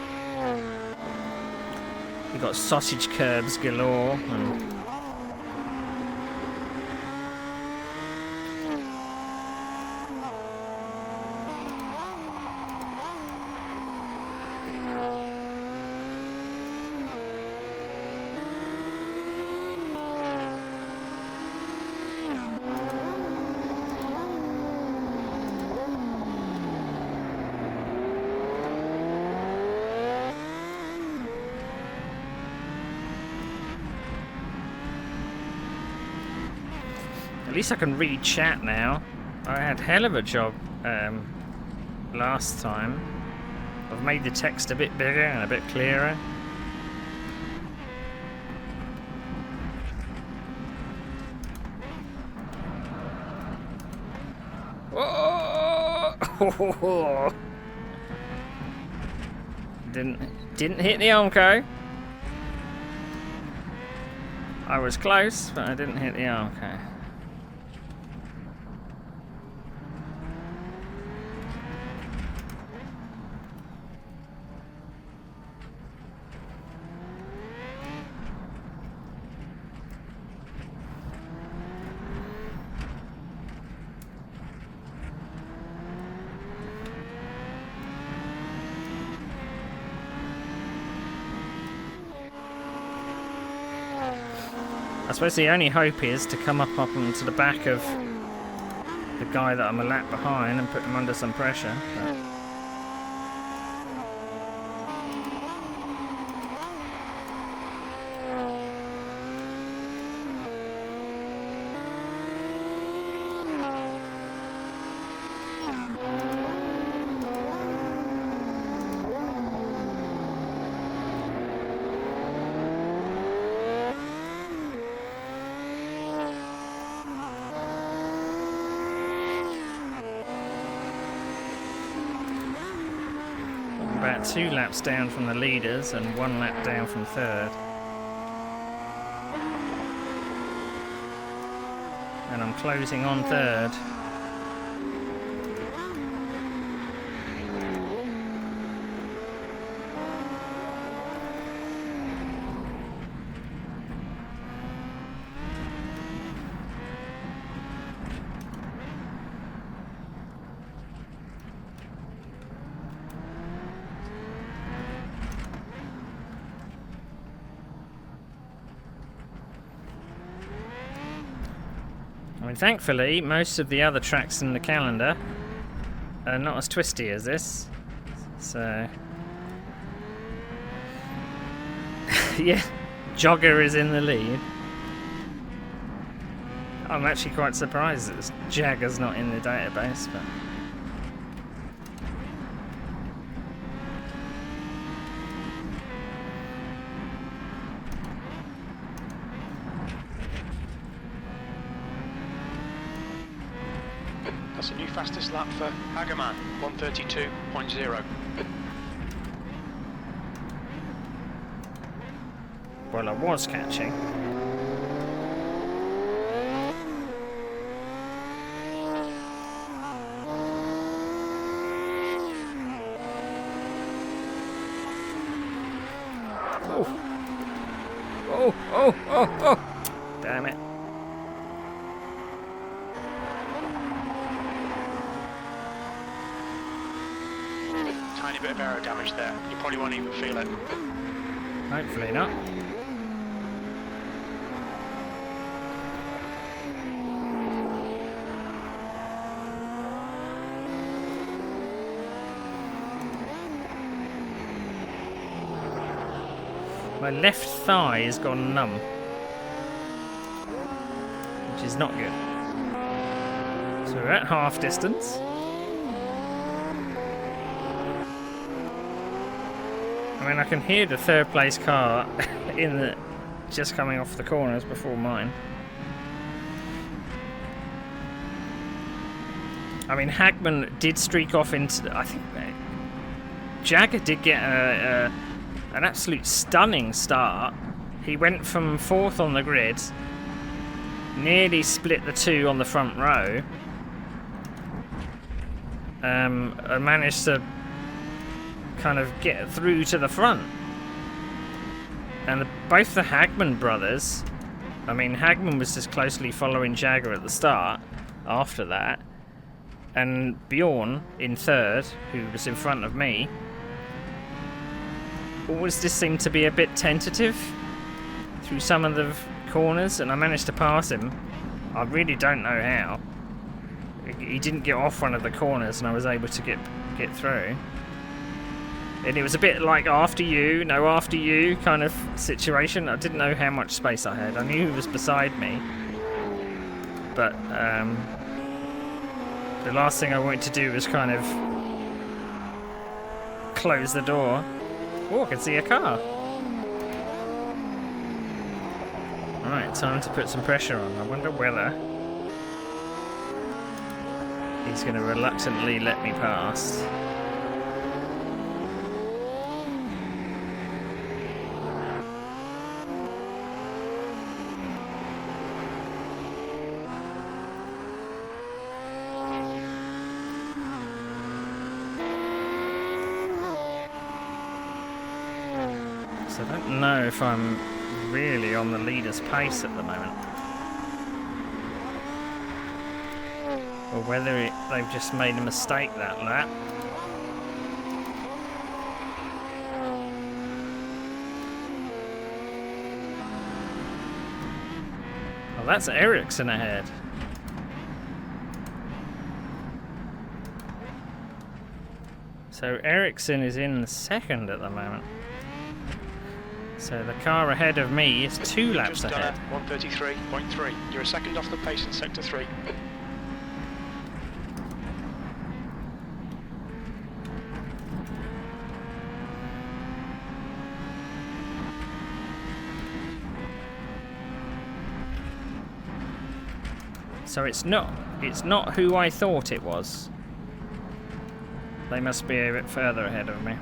Speaker 1: you've got sausage curbs galore and at least I can read chat now. I had hell of a job last time. I've made the text a bit bigger and a bit clearer. Whoa! Didn't hit the Armco. I was close, but I didn't hit the Armco. suppose the only hope is to come up onto the back of the guy that I'm a lap behind and put him under some pressure. But about 2 laps down from the leaders and 1 lap down from third. And I'm closing on third. I mean, thankfully, most of the other tracks in the calendar are not as twisty as this. So, yeah, Jogger is in the lead. I'm actually quite surprised that Jagger's not in the database, but
Speaker 2: That's a new fastest lap for Hagerman, 132.0.
Speaker 1: well, I was catching. Oh! Damn it.
Speaker 2: Tiny bit of aero damage there. You probably won't even feel it.
Speaker 1: Hopefully not. My left thigh has gone numb, which is not good. So we're at half distance. I mean, I can hear the third place car in the just coming off the corners before mine. I mean, Hagman did streak off into. I think Jagger did get an absolute stunning start. He went from 4th on the grid, nearly split the 2 on the front row, and managed to kind of get through to the front. And both the Hagman brothers, I mean, Hagman was just closely following Jagger at the start after that, and Bjorn in 3rd, who was in front of me, always just seemed to be a bit tentative through some of the corners, and I managed to pass him. I really don't know how. He didn't get off one of the corners and I was able to get through. And it was a bit like after you kind of situation. I didn't know how much space I had. I knew he was beside me, but the last thing I wanted to do was kind of close the door. Oh, I can see a car. Alright, time to put some pressure on. I wonder whether he's going to reluctantly let me past. So I don't know if I'm really on the leader's pace at the moment, or whether they've just made a mistake that lap. Oh, that's Ericsson ahead. So Ericsson is in second at the moment. So the car ahead of me is 2 laps
Speaker 2: Just
Speaker 1: ahead.
Speaker 2: 133.3. You're a second off the pace in sector 3.
Speaker 1: So it's not who I thought it was. They must be a bit further ahead of me.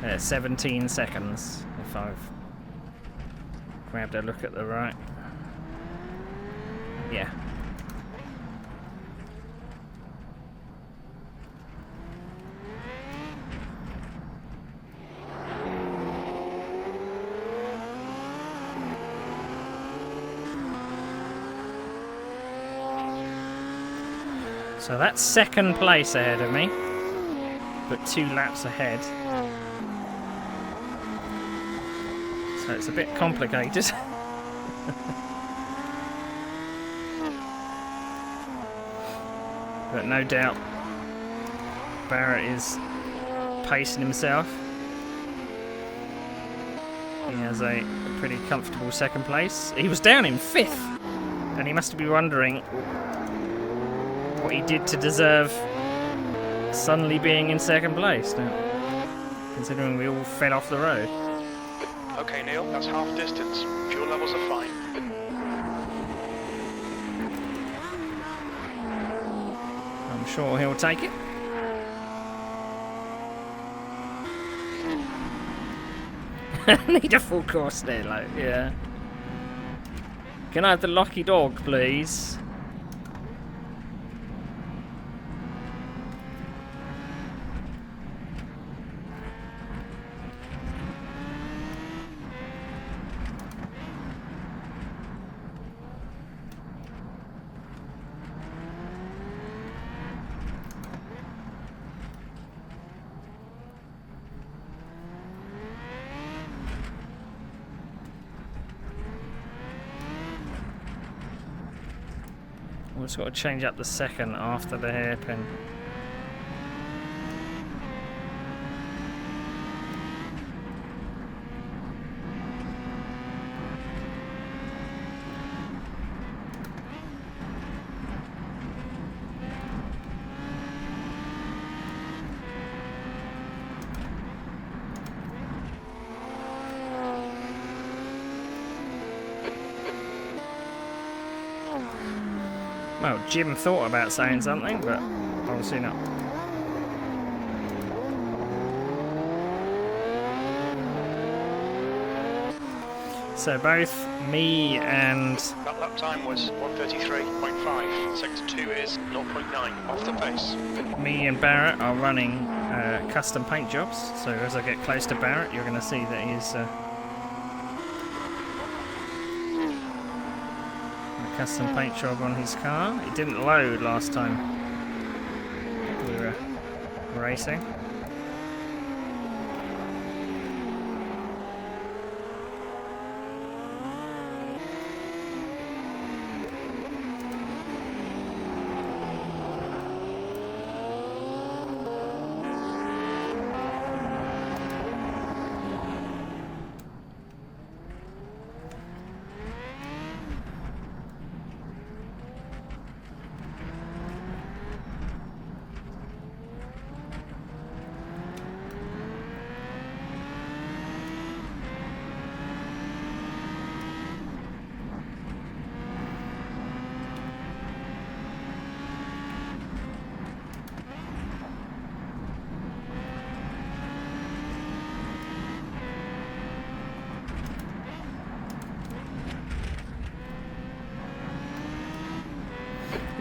Speaker 1: Yeah, 17 seconds if I've grabbed a look at the right. Yeah. So that's second place ahead of me, but 2 laps ahead. So it's a bit complicated. But no doubt Barrett is pacing himself. He has a pretty comfortable second place. He was down in 5th, and he must be wondering what he did to deserve suddenly being in second place now, considering we all fell off the road.
Speaker 2: Okay, Neil, that's half distance. Fuel levels are fine.
Speaker 1: I'm sure he'll take it. Need a full course there, like, yeah. Can I have the lucky dog, please? We've just got to change up the second after the hairpin. Well, Jim thought about saying something, but obviously not. So both me and...
Speaker 2: That lap time was 133.5. Sector 2 is 0.9 off the pace.
Speaker 1: Me and Barrett are running custom paint jobs. So as I get close to Barrett, you're going to see that he's... custom paint job on his car. It didn't load last time we were racing.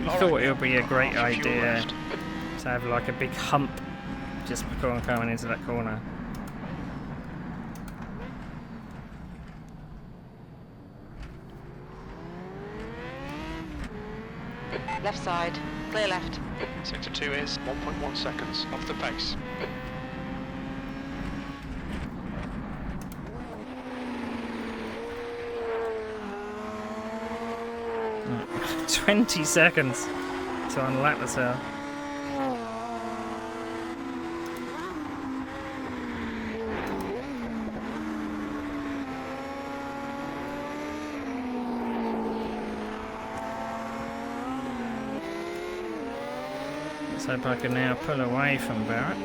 Speaker 1: I thought it would be a great idea to have like a big hump just before coming into that corner.
Speaker 3: Left side, clear left.
Speaker 2: Sector 2 is 1.1 seconds off the pace.
Speaker 1: 20 seconds to unlap the cell. Let's hope I can now pull away from Barrett.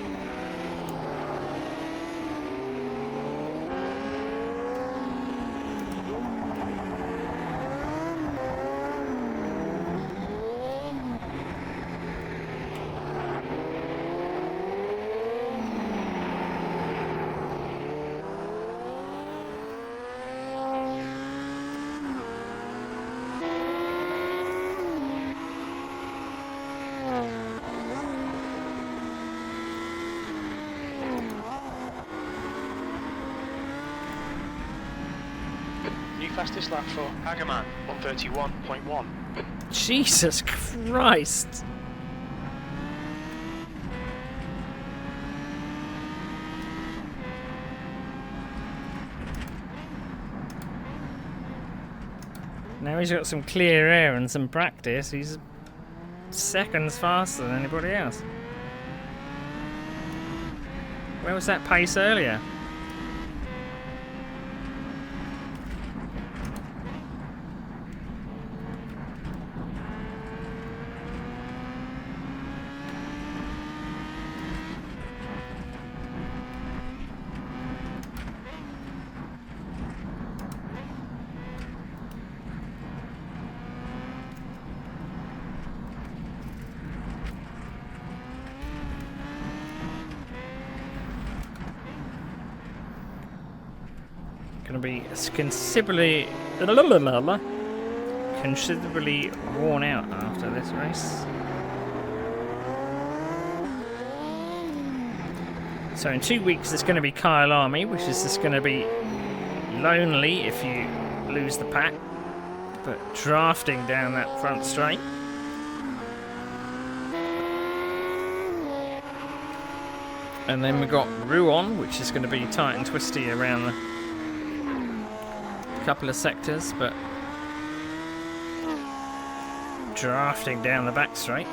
Speaker 2: Fastest lap for Hagerman, 131.1.
Speaker 1: Jesus Christ! Now he's got some clear air and some practice. He's seconds faster than anybody else. Where was that pace earlier? Going to be considerably worn out after this race. So in 2 weeks there's going to be Kyle Army, which is just going to be lonely if you lose the pack, but drafting down that front straight. And then we've got Rouen, which is going to be tight and twisty around the couple of sectors, but drafting down the back straight.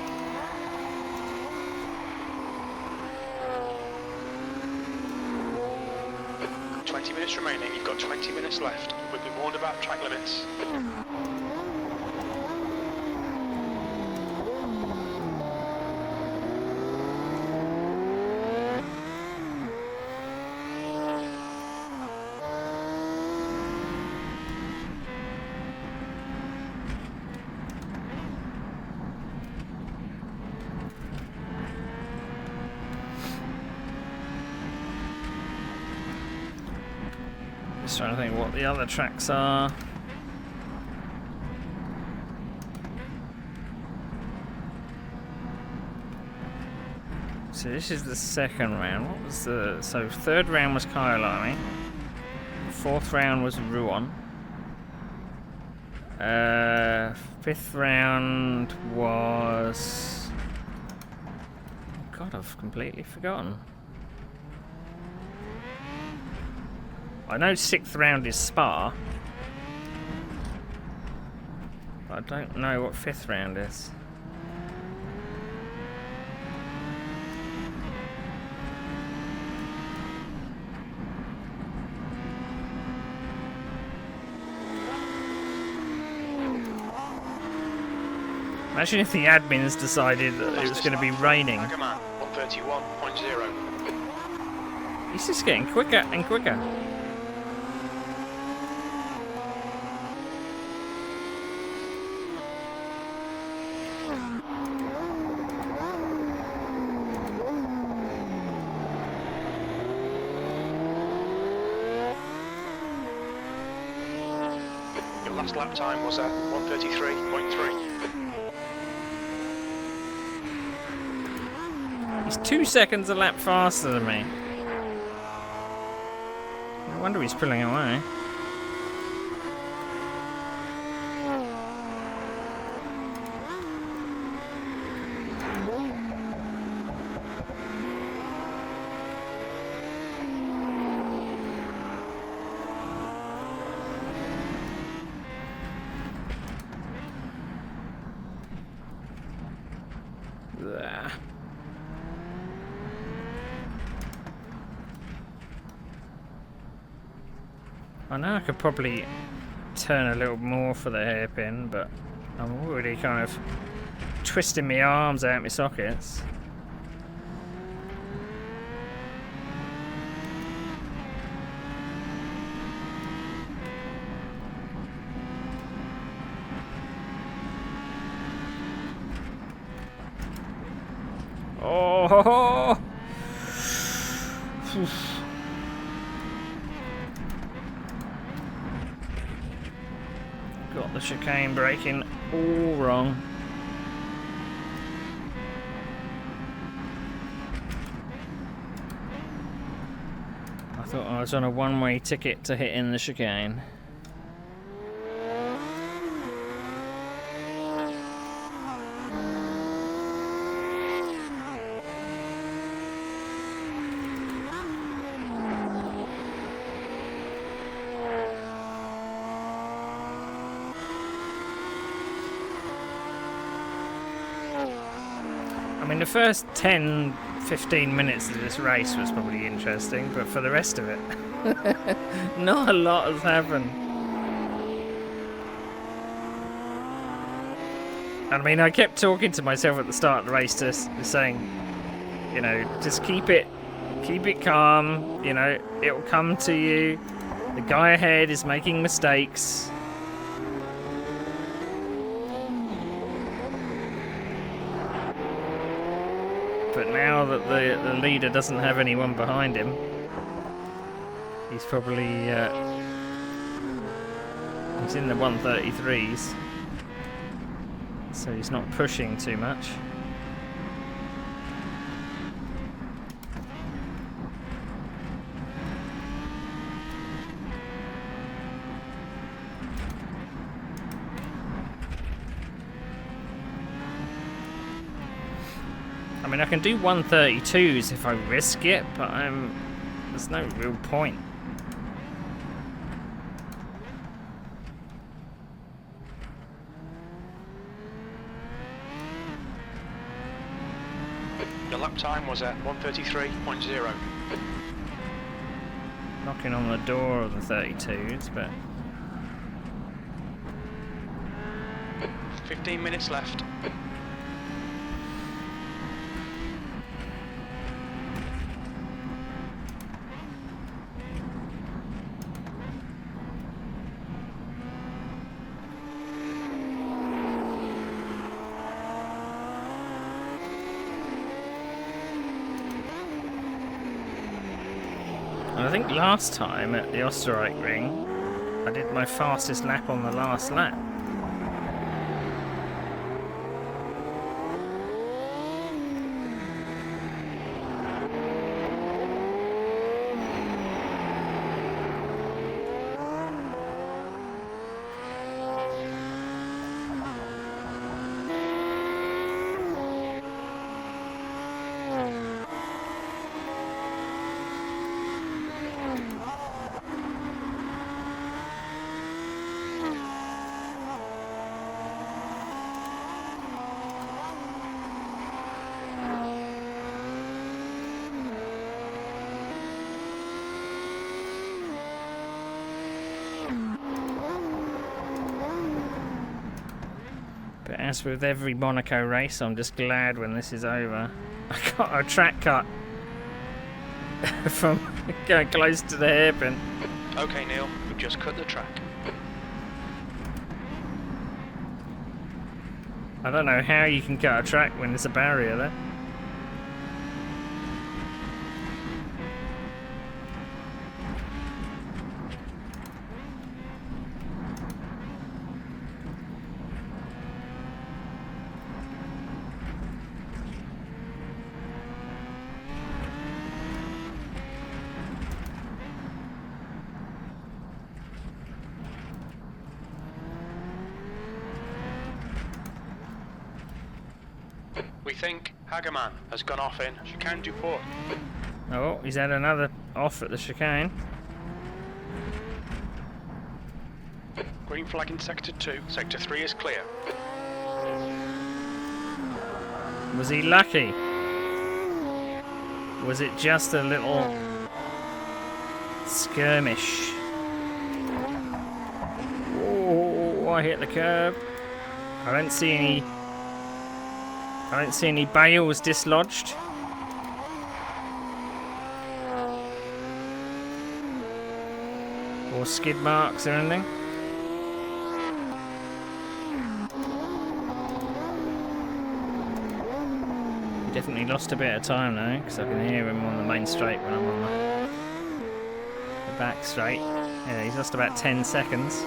Speaker 2: Minutes remaining, you've got 20 minutes left. We've been warned about track limits.
Speaker 1: Just trying to think what the other tracks are. So this is the second round. What was the... So third round was Kyle Army. Fourth round was Rouen. Fifth round was... God, I've completely forgotten. I know sixth round is Spa. I don't know what fifth round is. Imagine if the admins decided that it was going to be raining.
Speaker 2: 131.0.
Speaker 1: He's just getting quicker and quicker.
Speaker 2: Your last lap time was at 133.3.
Speaker 1: He's 2 seconds a lap faster than me. No wonder he's pulling away. I know I could probably turn a little more for the hairpin, but I'm already kind of twisting my arms out my sockets. Oh! Got the chicane braking all wrong. I thought I was on a one-way ticket to hit in the chicane. I mean, the first 10-15 minutes of this race was probably interesting, but for the rest of it, not a lot has happened. I mean, I kept talking to myself at the start of the race, just saying, you know, just keep it calm, you know, it'll come to you. The guy ahead is making mistakes. But now that the leader doesn't have anyone behind him, he's probably he's in the 133s, so he's not pushing too much. I mean, I can do 132s if I risk it, but there's no real point.
Speaker 2: Your lap time was at 1:33.0.
Speaker 1: Knocking on the door of the 32s, but
Speaker 2: 15 minutes left.
Speaker 1: I think last time at the Österreich Ring, I did my fastest lap on the last lap. But as with every Monaco race, I'm just glad when this is over. I got a track cut from going close to the hairpin.
Speaker 2: Okay, Neil, we've just cut the track.
Speaker 1: I don't know how you can cut a track when there's a barrier there.
Speaker 2: We think Hagerman has gone off in Chicane du Port.
Speaker 1: Oh, he's had another off at the chicane.
Speaker 2: Green flag in Sector 2. Sector 3 is clear.
Speaker 1: Was he lucky? Was it just a little skirmish? before I hit the curb. I don't see any bales dislodged. Or skid marks or anything. Definitely lost a bit of time now, because I can hear him on the main straight when I'm on the back straight. Yeah, he's lost about 10 seconds.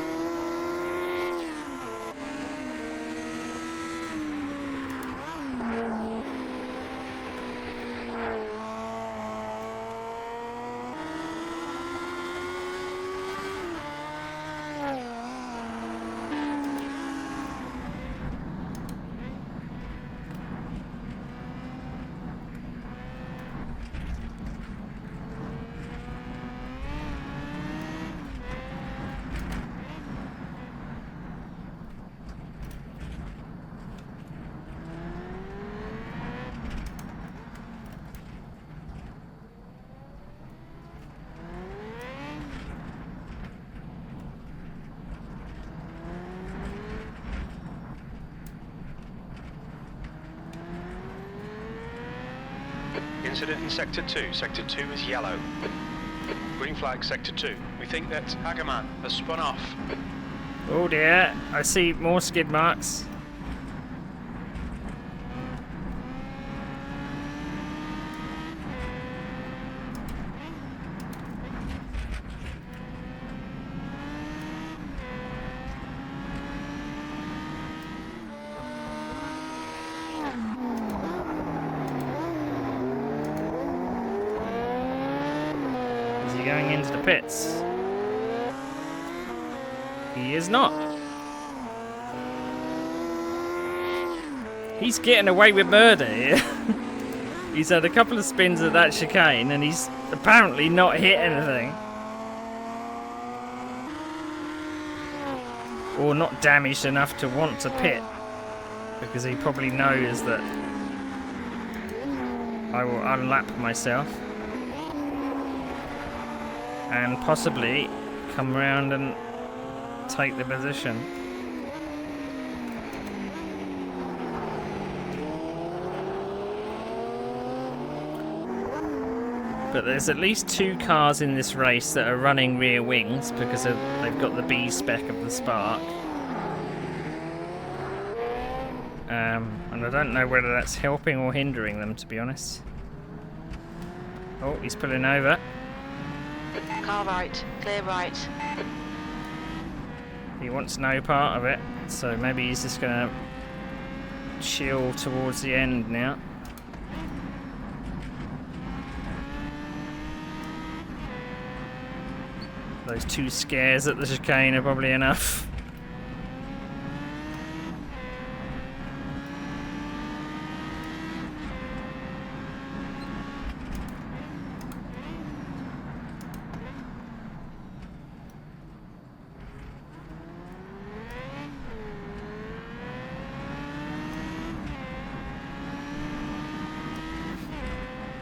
Speaker 2: Incident in Sector 2. Sector 2 is yellow. Green flag, Sector 2. We think that Agaman has spun off.
Speaker 1: Oh dear, I see more skid marks. Going into the pits. He is not. He's getting away with murder here. He's had a couple of spins at that chicane and he's apparently not hit anything. Or not damaged enough to want to pit. Because he probably knows that I will unlap myself. And possibly come around and take the position. But there's at least 2 cars in this race that are running rear wings because they've got the B spec of the Spark. And I don't know whether that's helping or hindering them, to be honest. Oh, he's pulling over.
Speaker 3: Car right, clear right.
Speaker 1: He wants no part of it, so maybe he's just gonna chill towards the end now. Those 2 scares at the chicane are probably enough.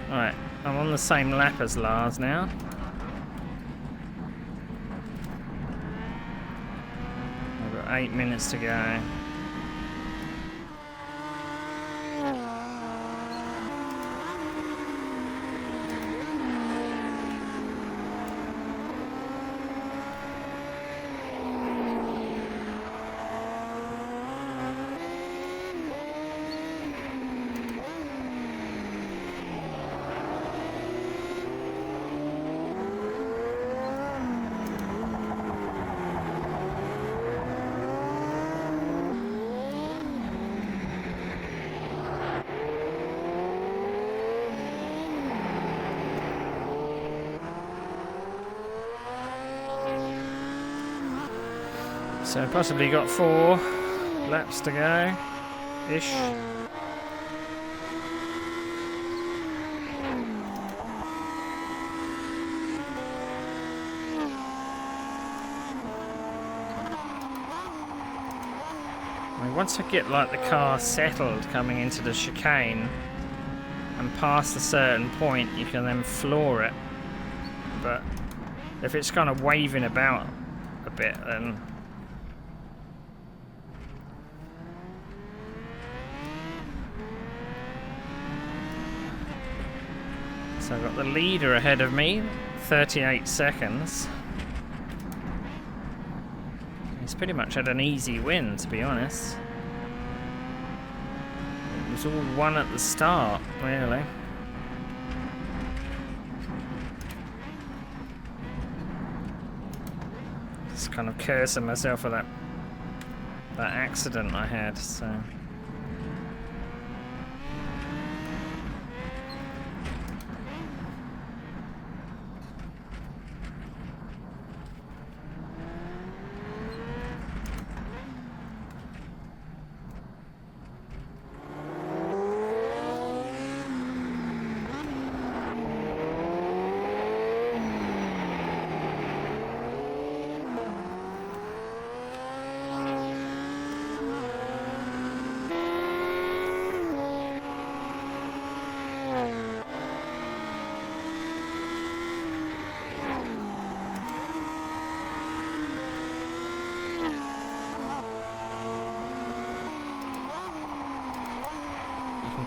Speaker 1: Alright, I'm on the same lap as Lars now. I've got 8 minutes to go. So possibly got 4 laps to go, ish. I mean, once I get like the car settled coming into the chicane and past a certain point, you can then floor it. But if it's kind of waving about a bit, then So I've got the leader ahead of me, 38 seconds. He's pretty much had an easy win, to be honest. It was all one at the start, really. Just kind of cursing myself for that accident I had, so...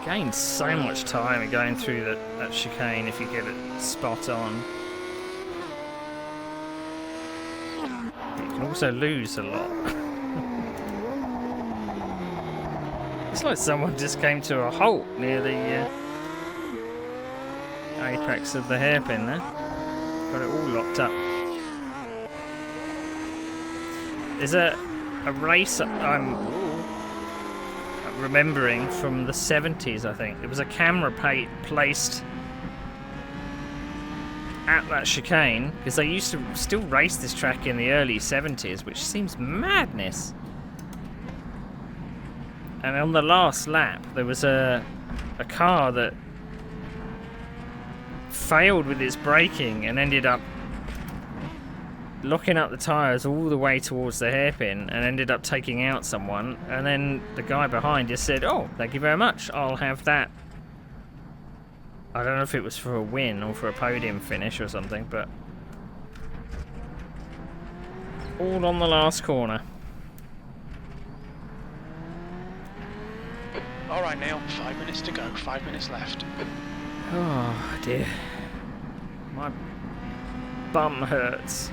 Speaker 1: Gain so much time going through that chicane if you get it spot on. You can also lose a lot. It's like someone just came to a halt near the apex of the hairpin there. Got it all locked up. There's a race I'm remembering from the 70s, I think. There was a camera placed at that chicane because they used to still race this track in the early 70s, which seems madness. And on the last lap there was a car that failed with its braking and ended up locking up the tyres all the way towards the hairpin and ended up taking out someone, and then the guy behind just said, "Oh, thank you very much, I'll have that." I don't know if it was for a win or for a podium finish or something, but all on the last corner.
Speaker 2: Alright Neil, 5 minutes to go, 5 minutes left.
Speaker 1: Oh dear, my bum hurts.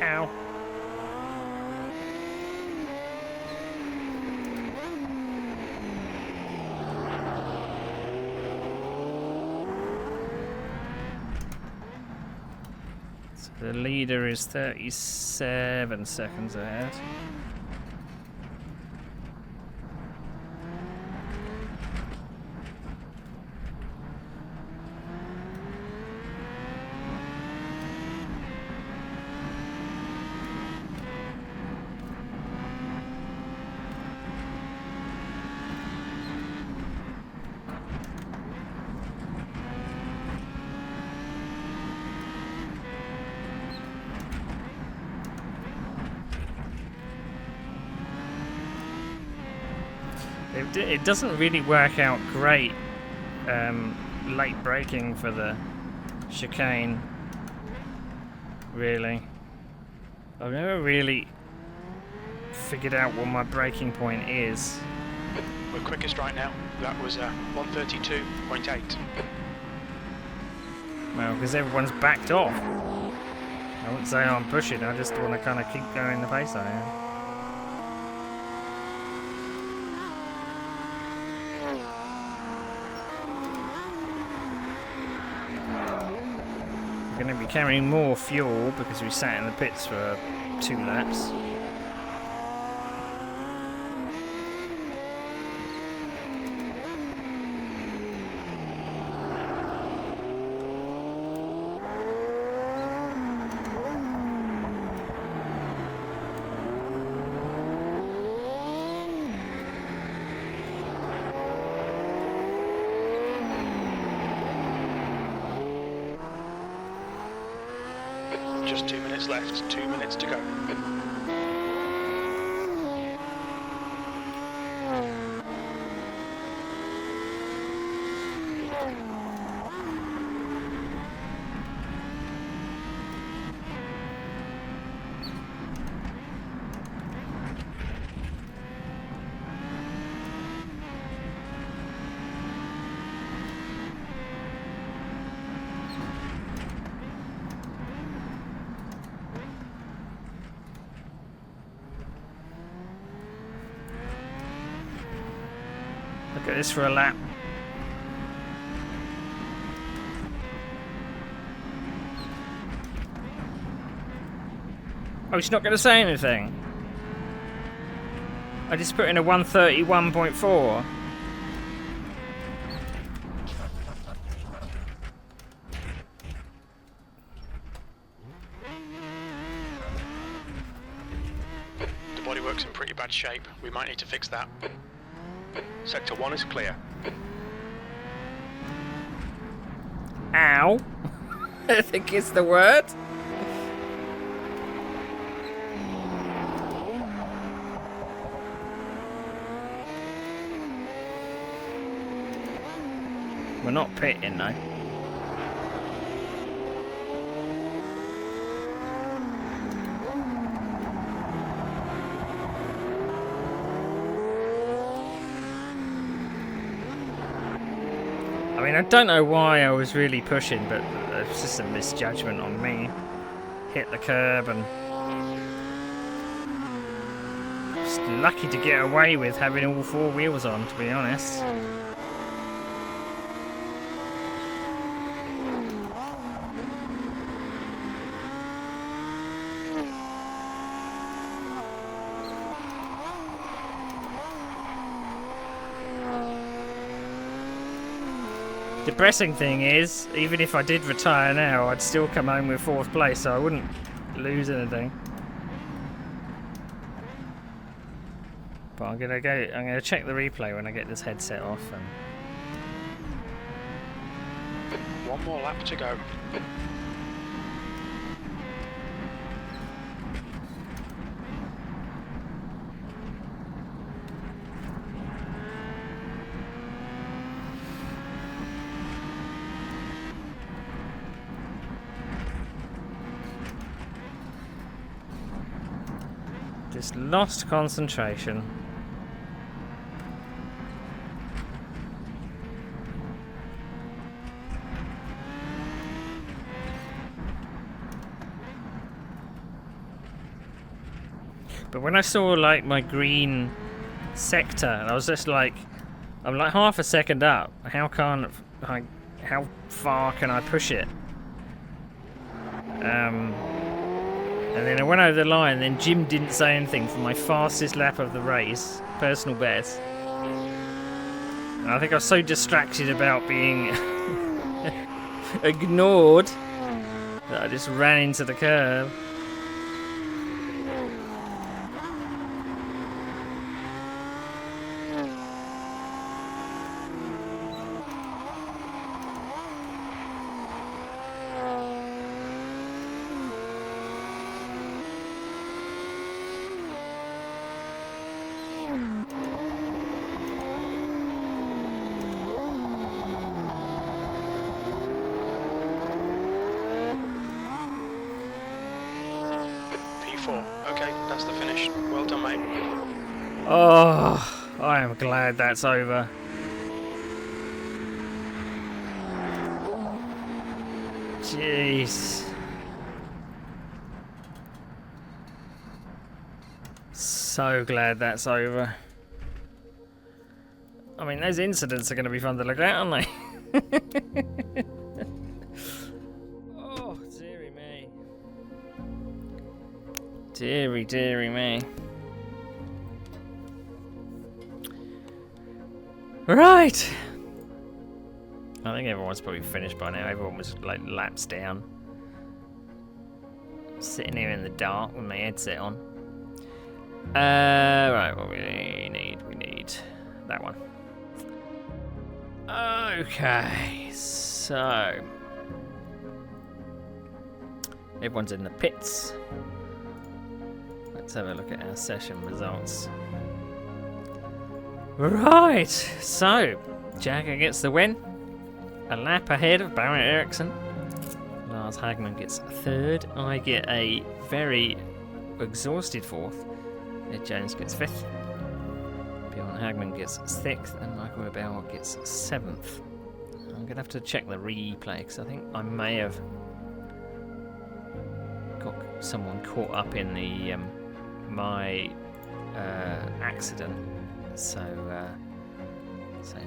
Speaker 1: Ow. So the leader is 37 seconds ahead. It doesn't really work out great, late braking for the chicane, really. I've never really figured out what my braking point is.
Speaker 2: We're quickest right now. That was 132.8.
Speaker 1: Well, because everyone's backed off. I wouldn't say I'm pushing, I just want to kind of keep going the pace I am. going to be carrying more fuel because we sat in the pits for 2 laps.
Speaker 2: Just 2 minutes left, 2 minutes to go.
Speaker 1: Look at this for a lap. Oh, he's not going to say anything. I just put in a 131.4.
Speaker 2: The bodywork's in pretty bad shape. We might need to fix that. Sector 1 is clear.
Speaker 1: Ow. I think it's the word. We're not pitting though. I mean, I don't know why I was really pushing, but it's just a misjudgment on me. Hit the curb and just lucky to get away with having all 4 wheels on, to be honest. Depressing thing is, even if I did retire now, I'd still come home with 4th place, so I wouldn't lose anything. But I'm gonna check the replay when I get this headset off. And
Speaker 2: 1 more lap to go.
Speaker 1: just lost concentration. But when I saw like my green sector, I was just like, I'm like half a second up. How far can I push it? And then I went over the line, and then Jim didn't say anything for my fastest lap of the race, personal best. And I think I was so distracted about being ignored that I just ran into the curb.
Speaker 2: Okay, that's the finish. Well done, mate.
Speaker 1: Oh, I am glad that's over. Jeez. So glad that's over. I mean, those incidents are going to be fun to look at, aren't they? Oh, Deary, deary me. Right. I think everyone's probably finished by now. Everyone was like laps down. Sitting here in the dark with my headset on. Right, what we need that one. Okay, so everyone's in the pits. Let's have a look at our session results. Right, so Jagger gets the win. A lap ahead of Barrett Ericsson. Lars Hagman gets third. I get a very exhausted fourth. Ed Jones gets fifth. Bjorn Hagman gets sixth, and Michael Abel gets seventh. I'm gonna have to check the replay because I think I may have got someone caught up in the my accident. So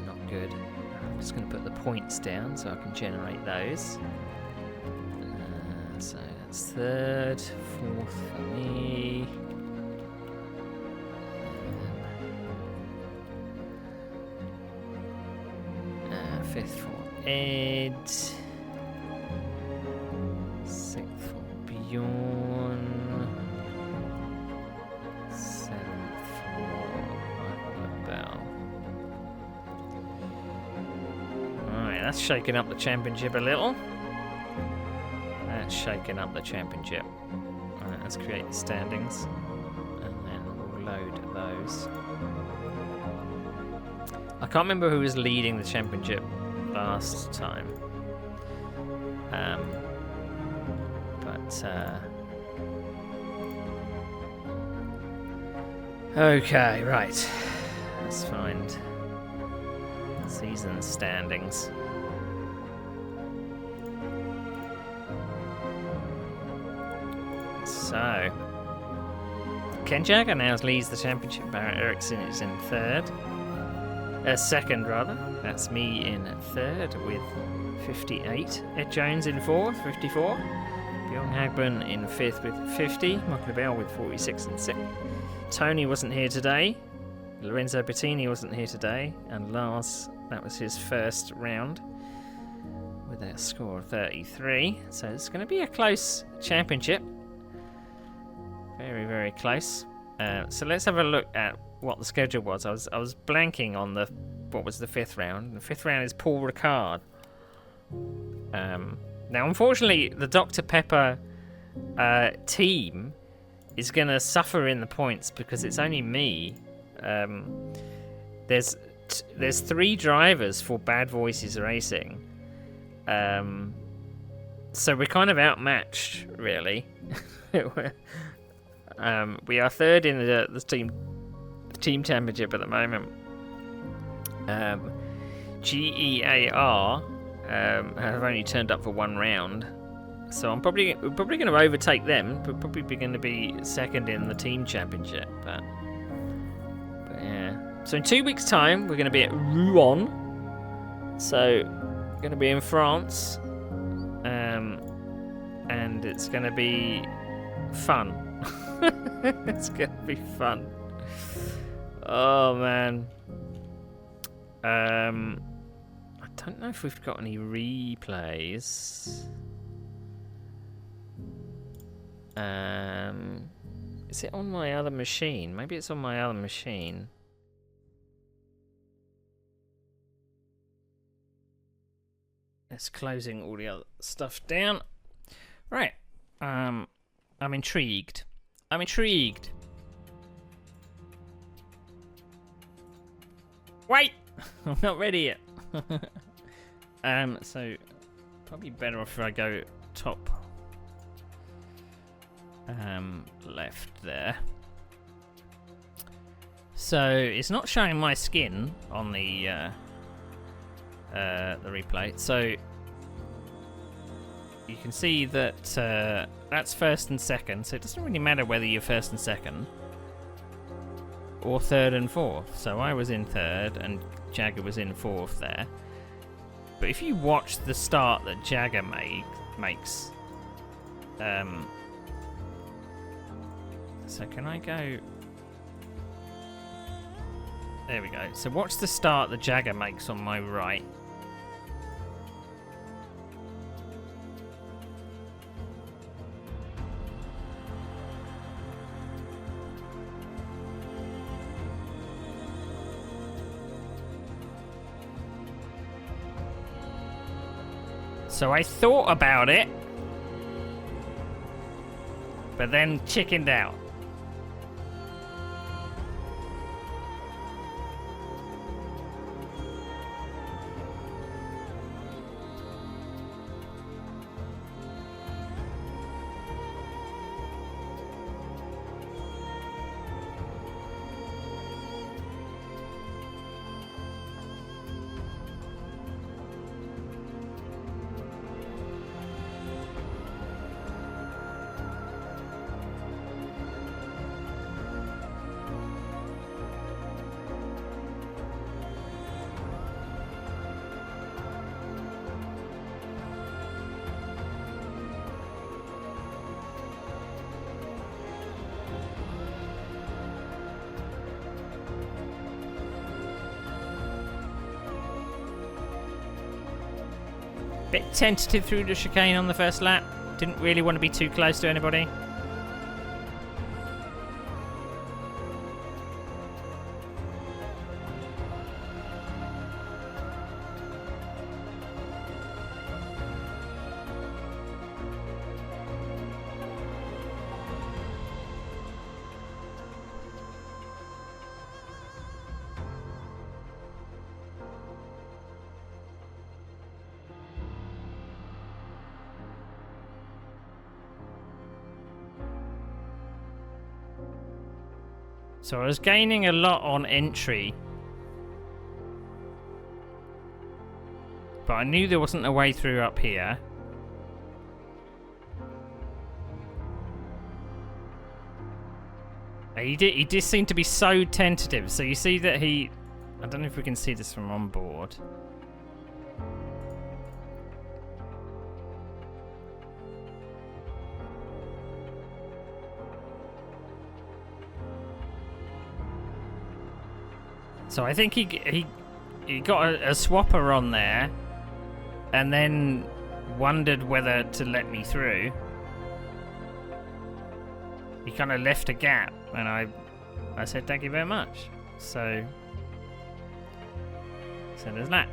Speaker 1: not good. I'm just going to put the points down so I can generate those. So that's third, fourth for me. Fifth for Ed. Sixth for Bjorn. Seventh for Bell. Alright, that's shaking up the championship a little. That's shaking up the championship. Alright, let's create the standings. And then we'll load those. I can't remember who was leading the championship last time. Okay, right. Let's find season standings. So, Ken Jagger now leads the championship. Barrett Ericsson is in third. Second, rather. That's me in third with 58. Ed Jones in fourth, 54. Bjorn Hagman in fifth with 50. Michael Bell with 46 and 6th. Tony wasn't here today. Lorenzo Bettini wasn't here today. And Lars, that was his first round with a score of 33. So it's going to be a close championship. Very, very close. So let's have a look at what the schedule was. I was blanking on what was the fifth round. The fifth round is Paul Ricard. Now, unfortunately, the Dr. Pepper team is going to suffer in the points because it's only me. There's 3 drivers for Bad Voices Racing. So we're kind of outmatched, really. We are third in the team championship at the moment. GEAR have only turned up for 1 round, so we're probably going to overtake them. We're probably going to be second in the team championship, but yeah. So in 2 weeks' time, we're going to be at Rouen. So we're going to be in France, and it's going to be fun. It's going to be fun. Oh man. I don't know if we've got any replays. Is it on my other machine? Maybe it's on my other machine. It's closing all the other stuff down. Right. I'm intrigued. I'm intrigued. Wait! I'm not ready yet. So probably better off if I go top left there. So it's not showing my skin on the replay. So you can see that that's first and second. So it doesn't really matter whether you're first and second or third and fourth. So I was in third and Jagger was in fourth there. But if you watch the start that Jagger So can I go... There we go. So watch the start the Jagger makes on my right. So I thought about it, but then chickened out. Bit tentative through the chicane on the first lap. Didn't really want to be too close to anybody. So I was gaining a lot on entry, but I knew there wasn't a way through up here. He did seem to be so tentative. So you see that he... I don't know if we can see this from on board. So I think he got a swapper on there, and then wondered whether to let me through. He kind of left a gap, and I said thank you very much. So there's that.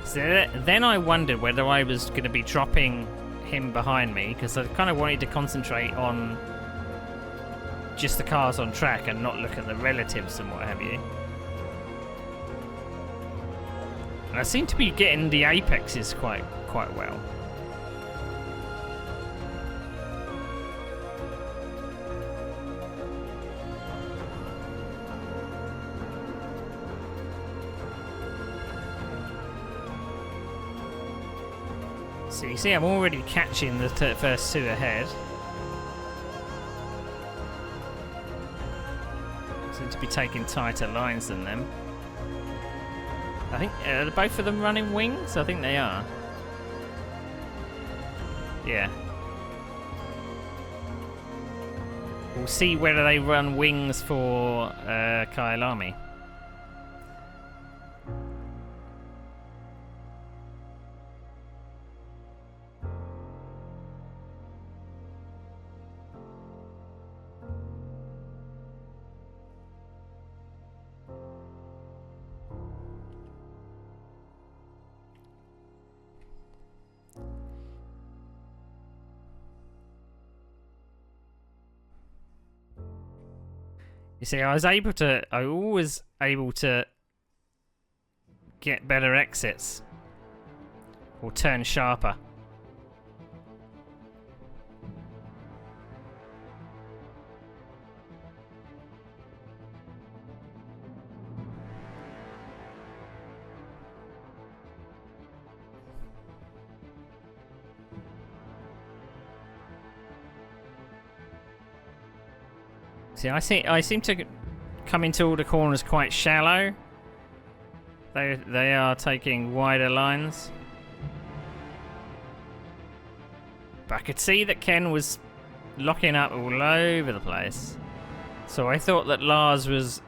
Speaker 1: So then I wondered whether I was going to be dropping him behind me, because I kind of wanted to concentrate on just the cars on track and not look at the relatives and what have you. And I seem to be getting the apexes quite well. So you see I'm already catching the first two ahead. Seem to be taking tighter lines than them. I think, are both of them running wings? I think they are. Yeah. We'll see whether they run wings for Kyalami. You see, I was always able to get better exits or turn sharper. See, I seem to come into all the corners quite shallow, They are taking wider lines. But I could see that Ken was locking up all over the place. So I thought that Lars was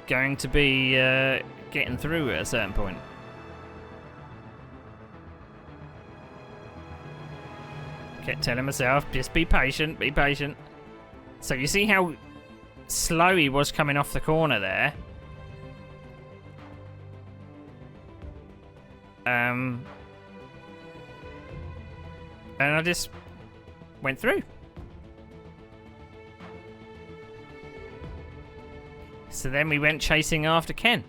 Speaker 1: going to be getting through at a certain point. Kept telling myself, just be patient, be patient. So you see how slow he was coming off the corner there? And I just went through. So then we went chasing after Ken.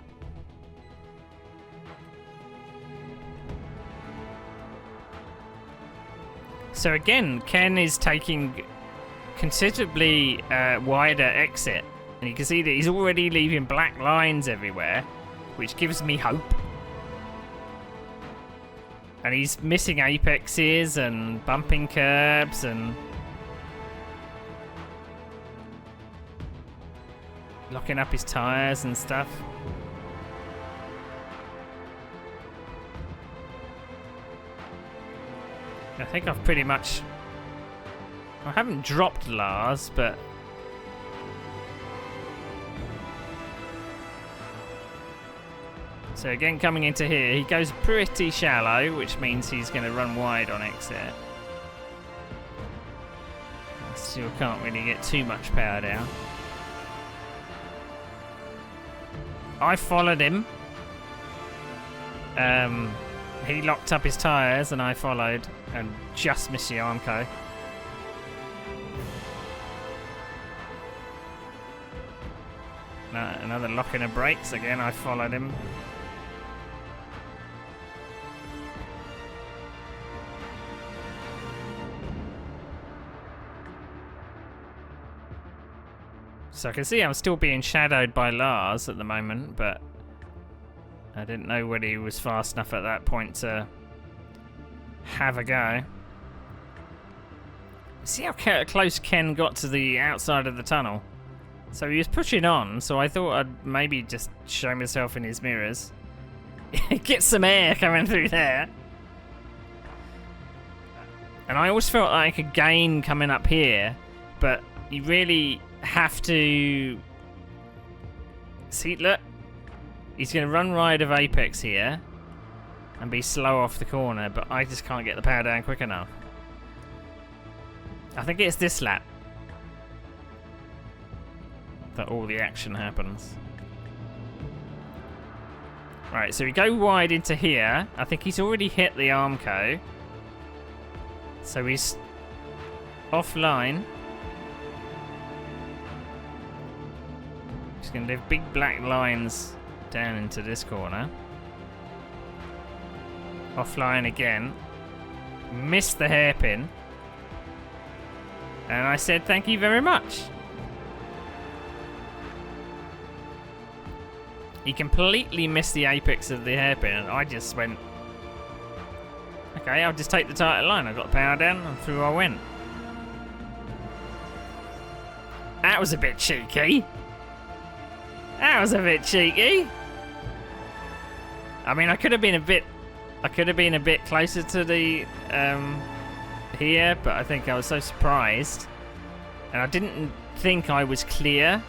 Speaker 1: So again, Ken is taking considerably wider exit. And you can see that he's already leaving black lines everywhere, which gives me hope. And he's missing apexes and bumping curbs and locking up his tyres and stuff. I think I've pretty much... I haven't dropped Lars, but... So again, coming into here, he goes pretty shallow, which means he's going to run wide on exit. Still can't really get too much power down. I followed him. He locked up his tyres and I followed and just missed the Armco. Another locking of brakes. Again, I followed him. So I can see I'm still being shadowed by Lars at the moment, but I didn't know whether he was fast enough at that point to have a go. See how close Ken got to the outside of the tunnel? So he was pushing on, so I thought I'd maybe just show myself in his mirrors. Get some air coming through there. And I always felt like I could gain coming up here, but you really have to... See, look. He's going to run wide of apex here and be slow off the corner, but I just can't get the power down quick enough. I think it's this lap that all the action happens. Right, so we go wide into here. I think he's already hit the Armco. So he's offline. He's going to leave big black lines down into this corner. Offline again. Missed the hairpin. And I said thank you very much. He completely missed the apex of the hairpin and I just went, okay, I'll just take the tighter line. I got the power down and through I went. That was a bit cheeky. That was a bit cheeky. I mean, I could have been a bit closer to the here, but I think I was so surprised, and I didn't think I was clear,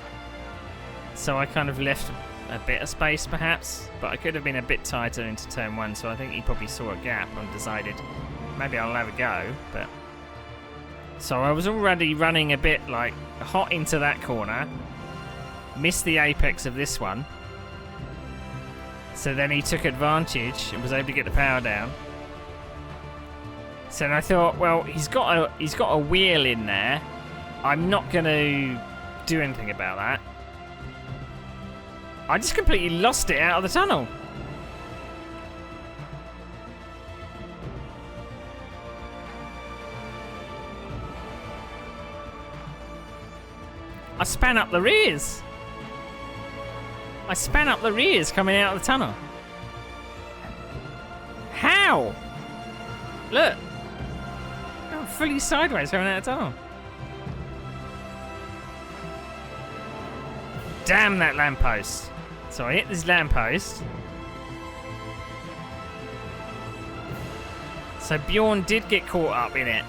Speaker 1: so I kind of left a bit of space, perhaps. But I could have been a bit tighter into turn one, so I think he probably saw a gap and decided maybe I'll have a go. But so I was already running a bit like hot into that corner. Missed the apex of this one. So then he took advantage and was able to get the power down. So then I thought, well, he's got a wheel in there. I'm not going to do anything about that. I just completely lost it out of the tunnel. I span up the rears. I span up the rears coming out of the tunnel. How? Look. I'm fully sideways coming out of the tunnel. Damn that lamppost. So I hit this lamppost. So Bjorn did get caught up in it.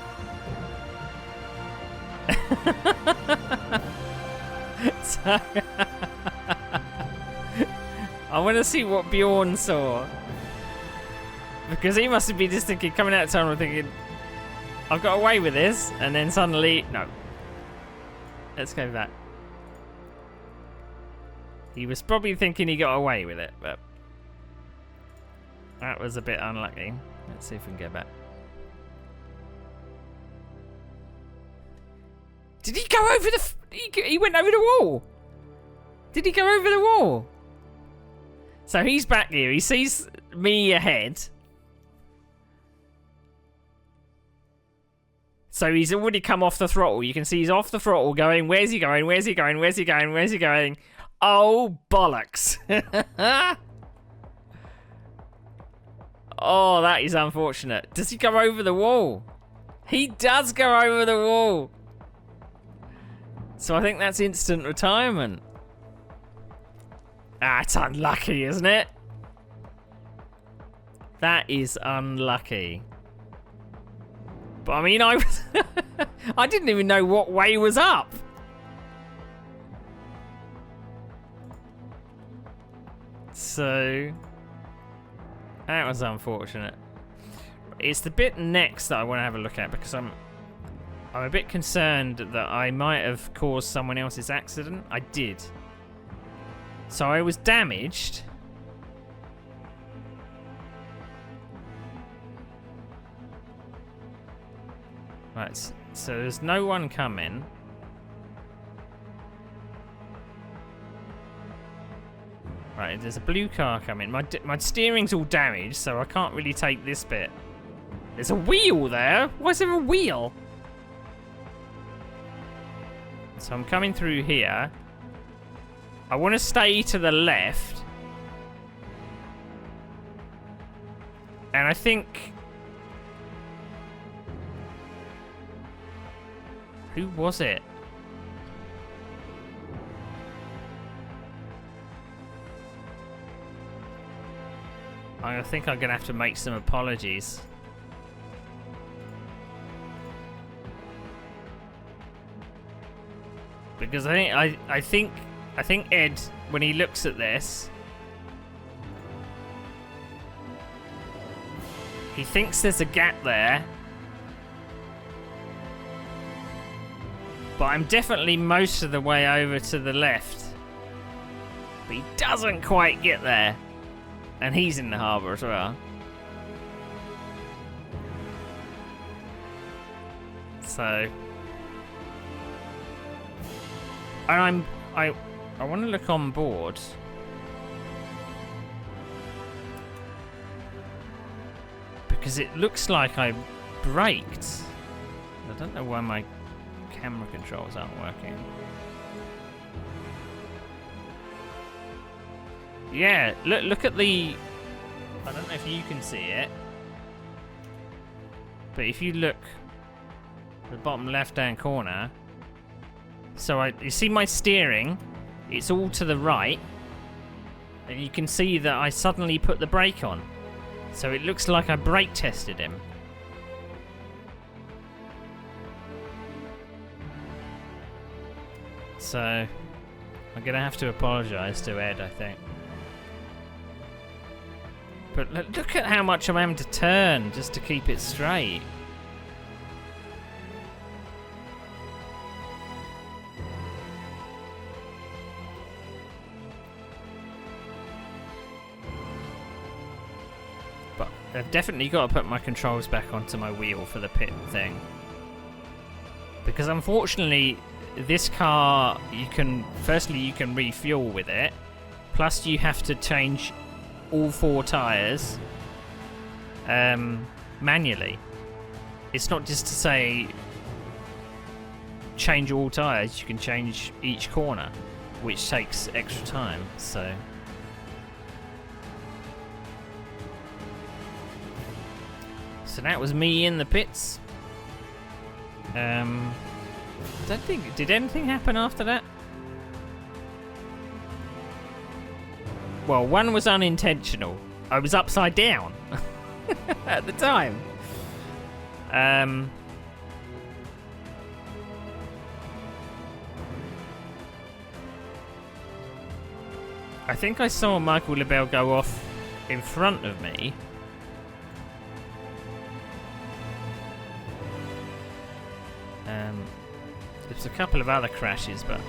Speaker 1: So I want to see what Bjorn saw. Because he must have been just thinking, coming out of tunnel thinking, I've got away with this, and then suddenly, no. Let's go back. He was probably thinking he got away with it, but that was a bit unlucky. Let's see if we can go back. Did he go over the... He went over the wall. Did he go over the wall? So he's back here. He sees me ahead. So he's already come off the throttle. You can see he's off the throttle going, where's he going? Where's he going? Where's he going? Where's he going? Oh, bollocks. Oh, that is unfortunate. Does he go over the wall? He does go over the wall. So I think that's instant retirement. Ah, it's unlucky, isn't it? That is unlucky. But I mean, I was I didn't even know what way was up. So that was unfortunate. It's the bit next that I want to have a look at because I'm a bit concerned that I might have caused someone else's accident. I did. So I was damaged. Right, so there's no one coming. Right, there's a blue car coming. My steering's all damaged, so I can't really take this bit. There's a wheel there? Why is there a wheel? So I'm coming through here. I want to stay to the left. And I think... Who was it? I think I'm going to have to make some apologies. Because I think Ed, when he looks at this, he thinks there's a gap there. But I'm definitely most of the way over to the left. But he doesn't quite get there. And he's in the harbour as well. So... And I want to look on board. Because it looks like I braked. I don't know why my camera controls aren't working. Yeah, look at the... I don't know if you can see it. But if you look at the bottom left-hand corner... So you see my steering? It's all to the right. And you can see that I suddenly put the brake on. So it looks like I brake tested him. So I'm going to have to apologise to Ed, I think. But look at how much I'm having to turn just to keep it straight. But I've definitely got to put my controls back onto my wheel for the pit thing. Because unfortunately, this car, firstly you can refuel with it. Plus you have to change all 4 tyres manually. It's not just to say change all tyres, you can change each corner, which takes extra time. So that was me in the pits. Don't think, did anything happen after that? Well, one was unintentional. I was upside down at the time. I think I saw Michael LaBelle go off in front of me. There's a couple of other crashes, but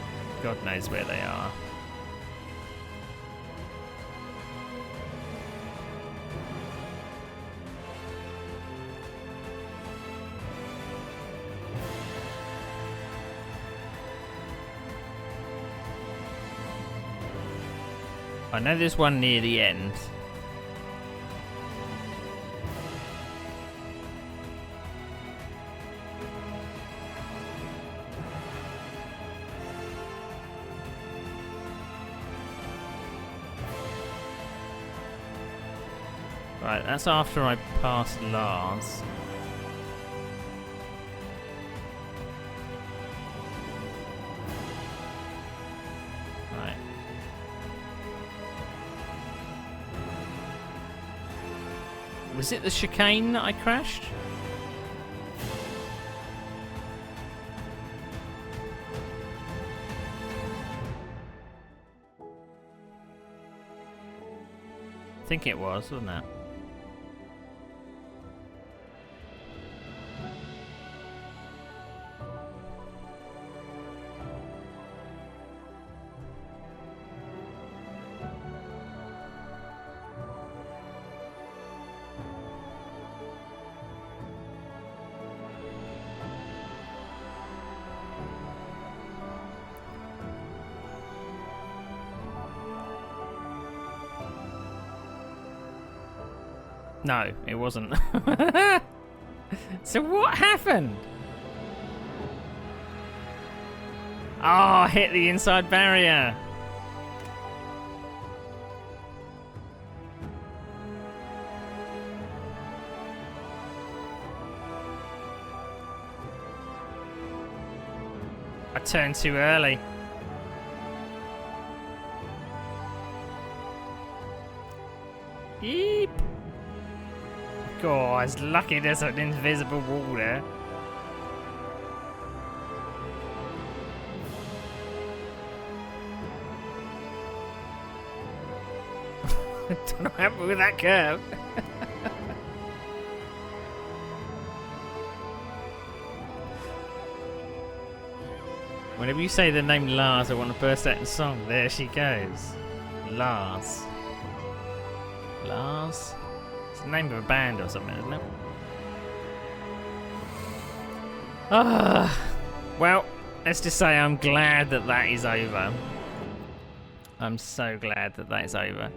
Speaker 1: God knows where they are. I know there's one near the end. Right, that's after I passed Lars. Right. Was it the chicane that I crashed? I think it was, wasn't it? No, it wasn't. So what happened? Oh, I hit the inside barrier. I turned too early. Yeep. God, it's lucky there's an invisible wall there. I don't know what happened with that curve. Whenever you say the name Lars, I want to burst out in song. There she goes. Lars. Lars? It's the name of a band or something, isn't it? Well, let's just say I'm glad that that is over. I'm so glad that that is over.